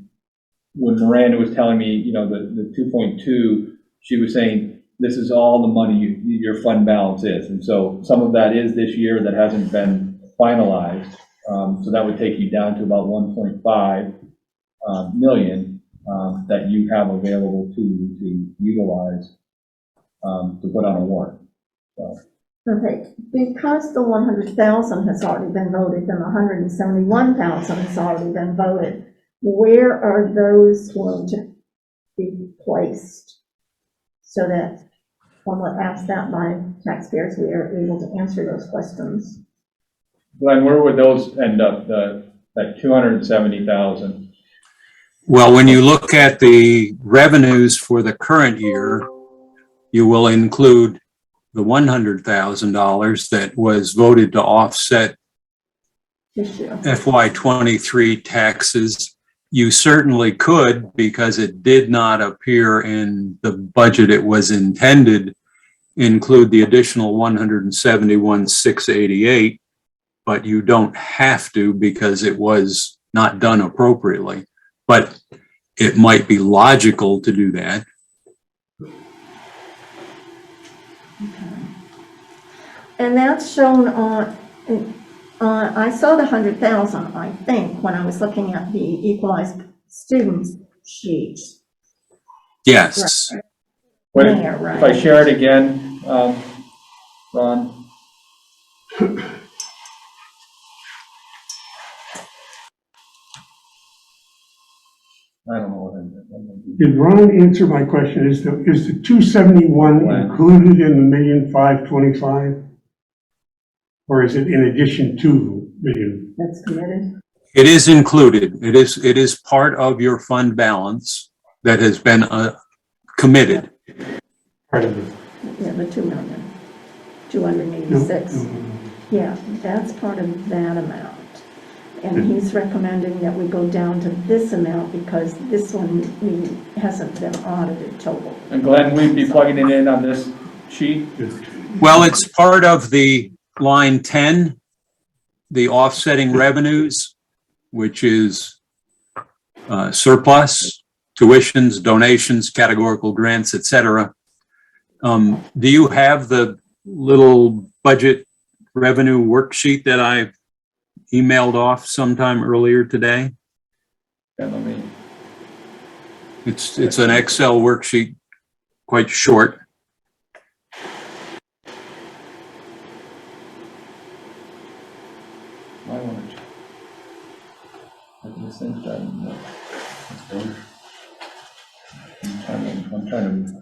when Miranda was telling me, you know, the 2.2, she was saying, this is all the money your fund balance is. And so some of that is this year that hasn't been finalized. So that would take you down to about 1.5 million that you have available to you to utilize to put on a warrant. So. Okay, because the 100,000 has already been voted and the 171,000 has already been voted, where are those going to be placed? So that when we're asked that by taxpayers, we are able to answer those questions. Glenn, where would those end up, that 270,000? Well, when you look at the revenues for the current year, you will include the $100,000 that was voted to offset This year. FY23 taxes. You certainly could, because it did not appear in the budget it was intended, include the additional 171,688, but you don't have to because it was not done appropriately. But it might be logical to do that. And that's shown on, I saw the 100,000, I think, when I was looking at the equalized students sheet. Yes. What There, right. if I share it again, Ron? I don't know what I'm doing. Did Ron answer my question? Is the 271 included in the 1,525,000? Or is it in addition to the million? That's committed. It is included. It is part of your fund balance that has been committed. Part of it. Yeah, the 2,286,000. Yeah, that's part of that amount. And he's recommending that we go down to this amount because this one hasn't been audited total. And Glenn, we'd be plugging it in on this sheet? Well, it's part of the line 10, the offsetting revenues, which is surplus, tuitions, donations, categorical grants, etc. Do you have the little budget revenue worksheet that I emailed off sometime earlier today? Yeah, let me. It's an Excel worksheet, quite short. I want to. I just think that.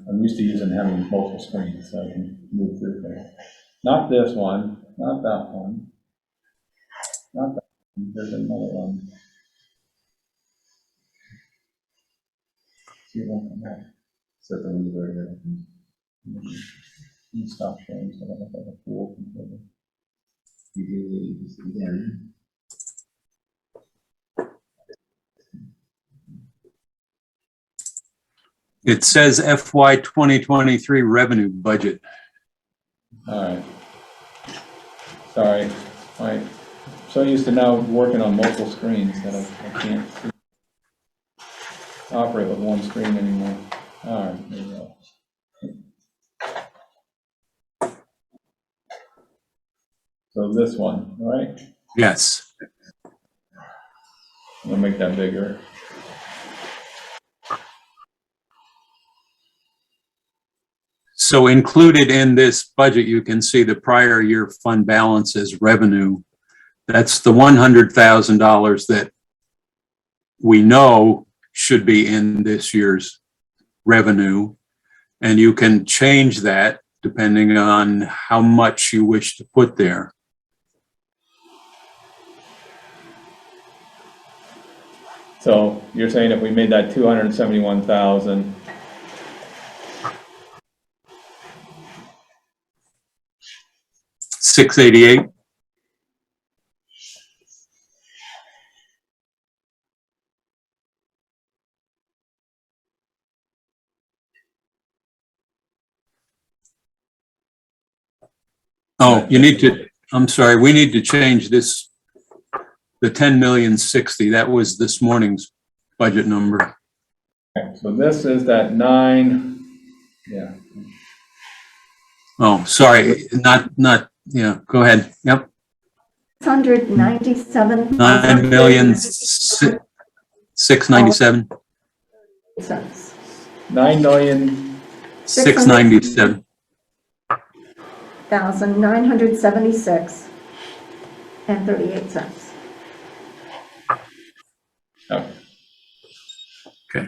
I'm used to having multiple screens so I can move through things. Not this one, not that one. Not that one, there's another one. See, it won't come back. Set the lever here. Stop sharing so I don't have a fool completely. You do this again. It says FY 2023 revenue budget. All right. Sorry, I'm so used to now working on multiple screens that I can't operate with one screen anymore. All right, there we go. So this one, all right? Yes. I'm gonna make that bigger. So included in this budget, you can see the prior year fund balance as revenue. That's the $100,000 that we know should be in this year's revenue. And you can change that depending on how much you wish to put there. So you're saying if we made that 271,000, $688. Oh, you need to, I'm sorry, we need to change this, the 10,060,000. That was this morning's budget number. okay, so this is that 9, yeah. Oh, sorry, not, yeah, go ahead. Yep. 697,000 $9,697,000. cents. 697. 1,976 and 38 cents. Okay. Okay.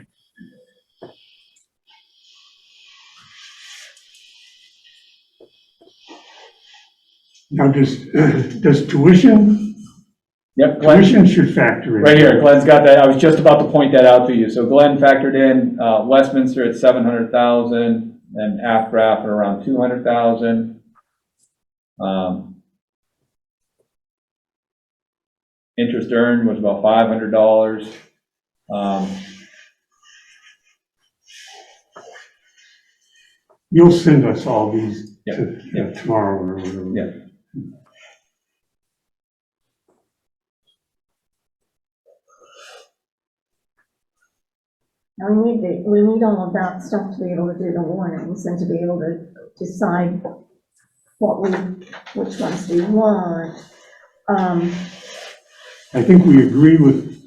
Now, does tuition, Yep, Glenn, tuition should factor in? right here, Glenn's got that. I was just about to point that out to you. So Glenn factored in Westminster at 700,000 and Afgraph at around 200,000. Interest earned was about $500. You'll send us all these Yeah, tomorrow or whatever. Yeah. Now, we need all of that stuff to be able to do the warnings and to be able to decide which ones we want. I think we agree with,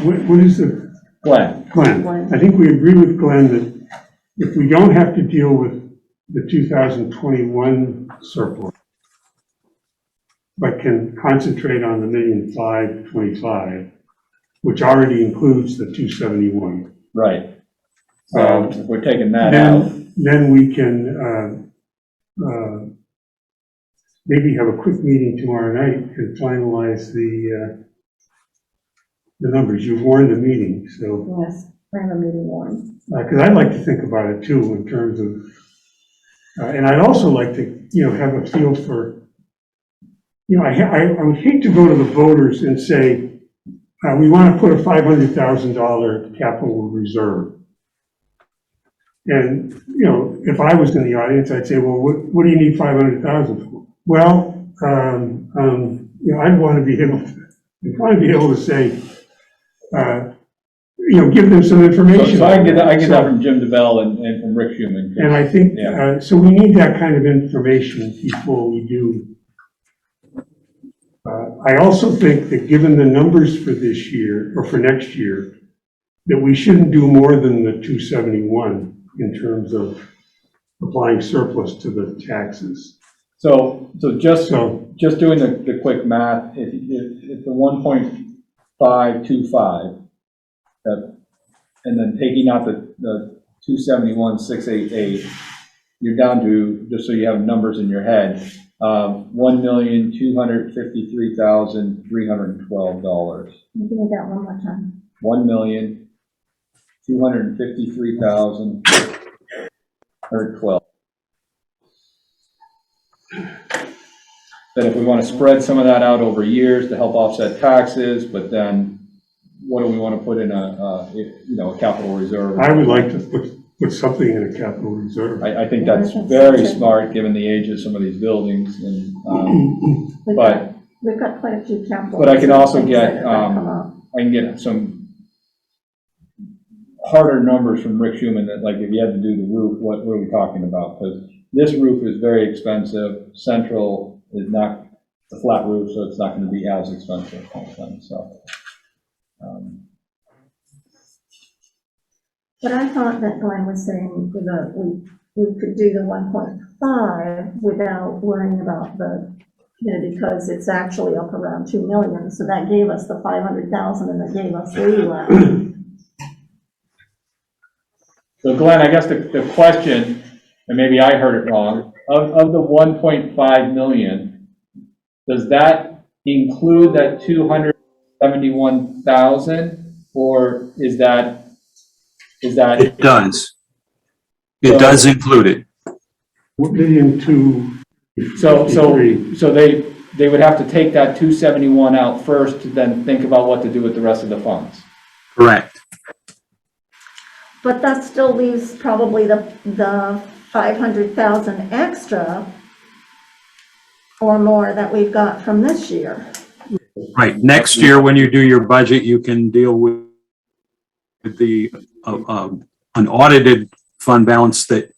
what is the, Glenn, Glenn? I think we agree with Glenn that if we don't have to deal with the 2021 surplus, but can concentrate on the 1,525,000, which already includes the 271. right. So if we're taking that out. Then we can maybe have a quick meeting tomorrow night to finalize the numbers. You've warned the meeting, so. Yes, I have a meeting warned. Because I'd like to think about it too in terms of, and I'd also like to, have a feel for, I would hate to go to the voters and say, we want to put a $500,000 capital reserve. And, if I was in the audience, I'd say, well, what do you need 500,000 for? Well, I'd want to be able to say, give them some information. So I can get that from Jim DeBell and from Rick Schumann. And I think, Yeah. so we need that kind of information before we do. I also think that given the numbers for this year, or for next year, that we shouldn't do more than the 271 in terms of applying surplus to the taxes. So just doing the quick math, if the 1.525, and then taking out the 271,688, you're down to, just so you have numbers in your head, $1,253,312. Give me that one more time. $1,253,312. That if we want to spread some of that out over years to help offset taxes, but then what do we want to put in a capital reserve? I would like to put something in a capital reserve. I think that's very smart, given the age of some of these buildings, and, We've got quite a few capital. but I can also things get, that are gonna come up. I can get some harder numbers from Rick Schumann that, like, if you had to do the roof, what are we talking about? Because this roof is very expensive. Central is not a flat roof, so it's not going to be as expensive kind of thing, so. But I thought that Glenn was saying that we could do the 1.5 without worrying about because it's actually up around 2 million. So that gave us the 500,000 and it gave us leeway. So Glenn, I guess the question, and maybe I heard it wrong, of the 1.5 million, does that include that 271,000, or is that? It does. It does include it. 1,253,000. So they would have to take that 271 out first to then think about what to do with the rest of the funds. Correct. But that still leaves probably the 500,000 extra or more that we've got from this year. Right. Next year, when you do your budget, you can deal with the unaudited fund balance that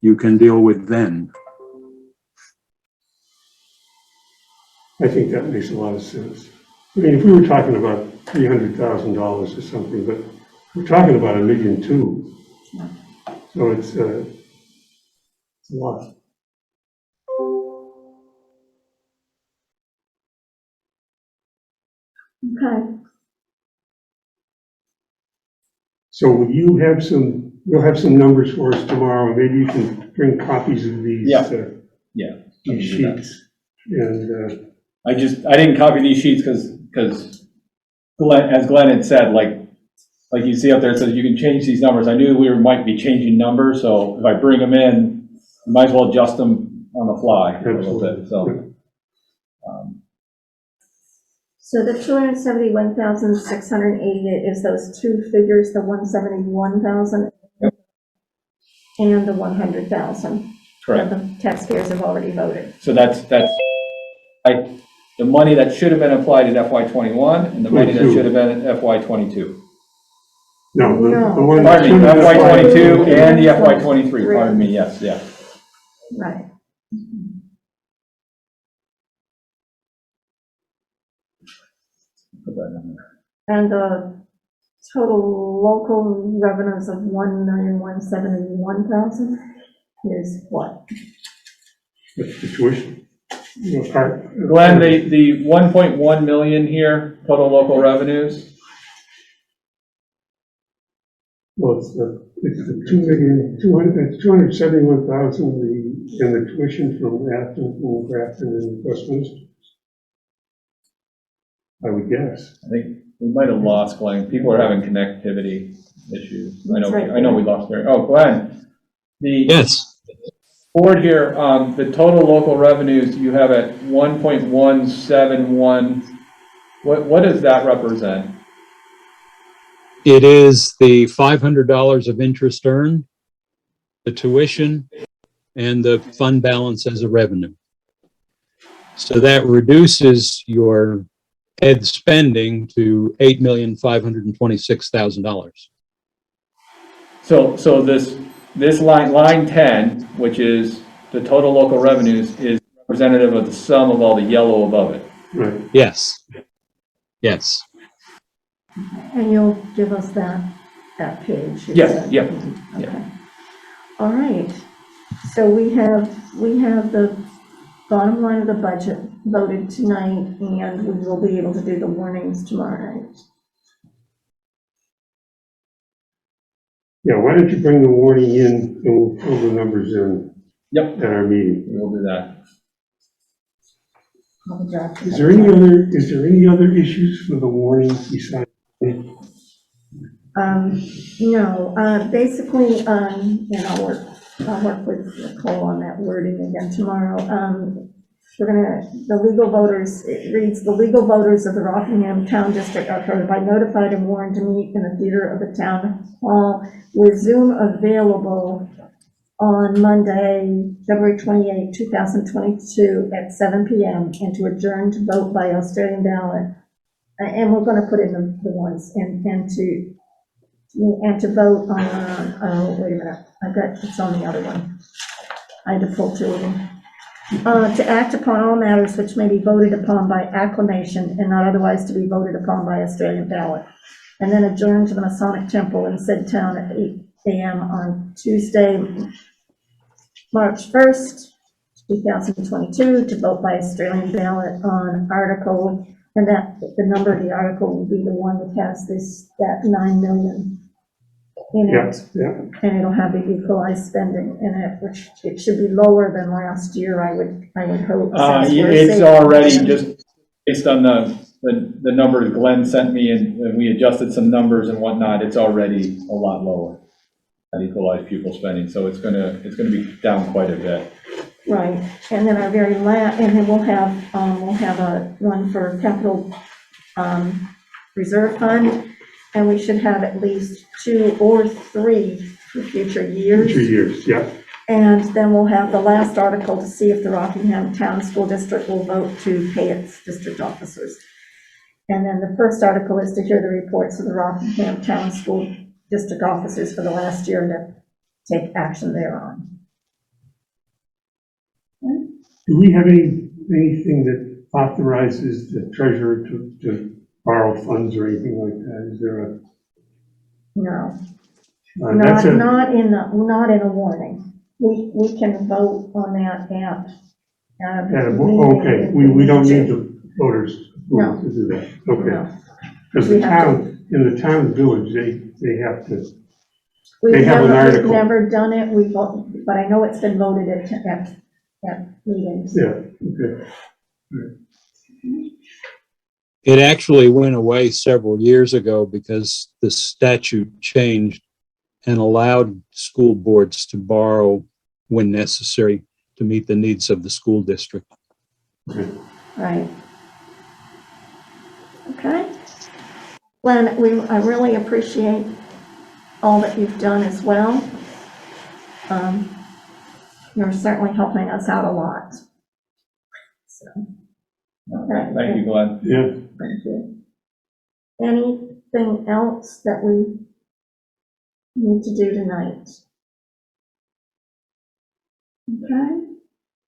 you can deal with then. I think that makes a lot of sense. I mean, if we were talking about $300,000 or something, but we're talking about $1.2 million. So it's a lot. Okay. So will you have you'll have some numbers for us tomorrow, and maybe you can bring copies of these, Yeah. these sheets. And, I didn't copy these sheets because Glenn, as Glenn had said, like you see up there, it says you can change these numbers. I knew we might be changing numbers, so if I bring them in, you might as well adjust them on the fly a little bit, so. So the 271,688 is those two figures, the 171,000 and the 100,000. Correct. The taxpayers have already voted. So that's the money that should have been applied in FY21 and the money that should have been in FY22. no, the No. one. Pardon me, FY22 and the FY23, pardon me, yes, yeah. Right. Put that in there. And the total local revenues of 1,171,000 is what? That's the tuition. You know, Glenn, the 1.1 million here, total local revenues, Well, it's the 271,000, and the tuition from Afton, from Grafton, and Westminster. I would guess. I think we might have lost Glenn. People are having connectivity issues. I know we lost there. Oh, Glenn, Yes. board here, the total local revenues you have at 1.171. What does that represent? It is the $500 of interest earned, the tuition, and the fund balance as a revenue. So that reduces your ed spending to $8,526,000. So this line 10, which is the total local revenues, is representative of the sum of all the yellow above it. Right. Yes. Yes. And you'll give us that page? Yes, yep. Okay. All right. So we have the bottom line of the budget voted tonight, and we will be able to do the warnings tomorrow night. Yeah, why don't you bring the warning in, and we'll fill the numbers in Yep, at our meeting. we'll do that. Is there any other issues for the warning besides? No, basically, and I'll work with Nicole on that wording again tomorrow. The legal voters, it reads, the legal voters of the Rockingham Town District are hereby notified and warned to meet in the theater of the town hall with Zoom available on Monday, February 28, 2022 at 7 p.m. and to adjourn to vote by Australian ballot. And we're going to put in the ones and to vote on, oh, wait a minute, it's on the other one. I had to pull two of them. To act upon all matters which may be voted upon by acclamation and not otherwise to be voted upon by Australian ballot. And then adjourn to the Masonic Temple in said town at 8 a.m. on Tuesday, March 1st, 2022, to vote by Australian ballot on article, and that the number of the article will be the one that has that 9 million in it. Yeah. And it'll have the equalized spending in it, which it should be lower than last year, I would hope. since we're It's saving already money. just based on the the number Glenn sent me and we adjusted some numbers and whatnot, it's already a lot lower at equalized pupil spending, so it's gonna be down quite a bit. Right, and then our very last, and then we'll have a one for capital, reserve fund, and we should have at least 2 or 3 for future years. Future years, yeah. And then we'll have the last article to see if the Rockingham Town School District will vote to pay its district officers. And then the first article is to hear the reports of the Rockingham Town School District officers for the last year and to take action thereon. Do we have anything that authorizes the treasurer to borrow funds or anything like that? Is there a? No, That's not in a warning. We can vote on that at. Okay, we don't need the voters No. to do that. Okay. No. Because We the have town, in the town village, they have to, We've They have an never- article. We've never done it, but I know it's been voted at meetings. yeah, okay. It actually went away several years ago because the statute changed and allowed school boards to borrow when necessary to meet the needs of the school district. Right. Okay. Glenn, I really appreciate all that you've done as well. You're certainly helping us out a lot. So, okay. Thank you, Glenn. Yeah, Thank you. Anything else that we need to do tonight? Okay,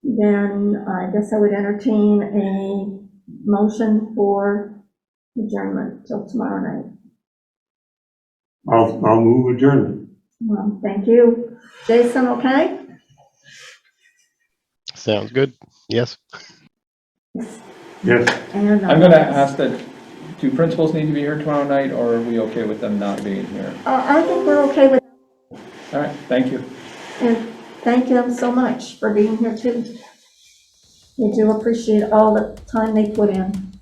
then I guess I would entertain a motion for adjournment till tomorrow night. I'll move adjournment. Well, thank you. Jason, okay? Sounds good. Yes. Yes, And I'm gonna ask that, do principals need to be here tomorrow night, or are we okay with them not being here? I think we're okay with, All right, thank you. and thank them so much for being here too. We do appreciate all the time they put in.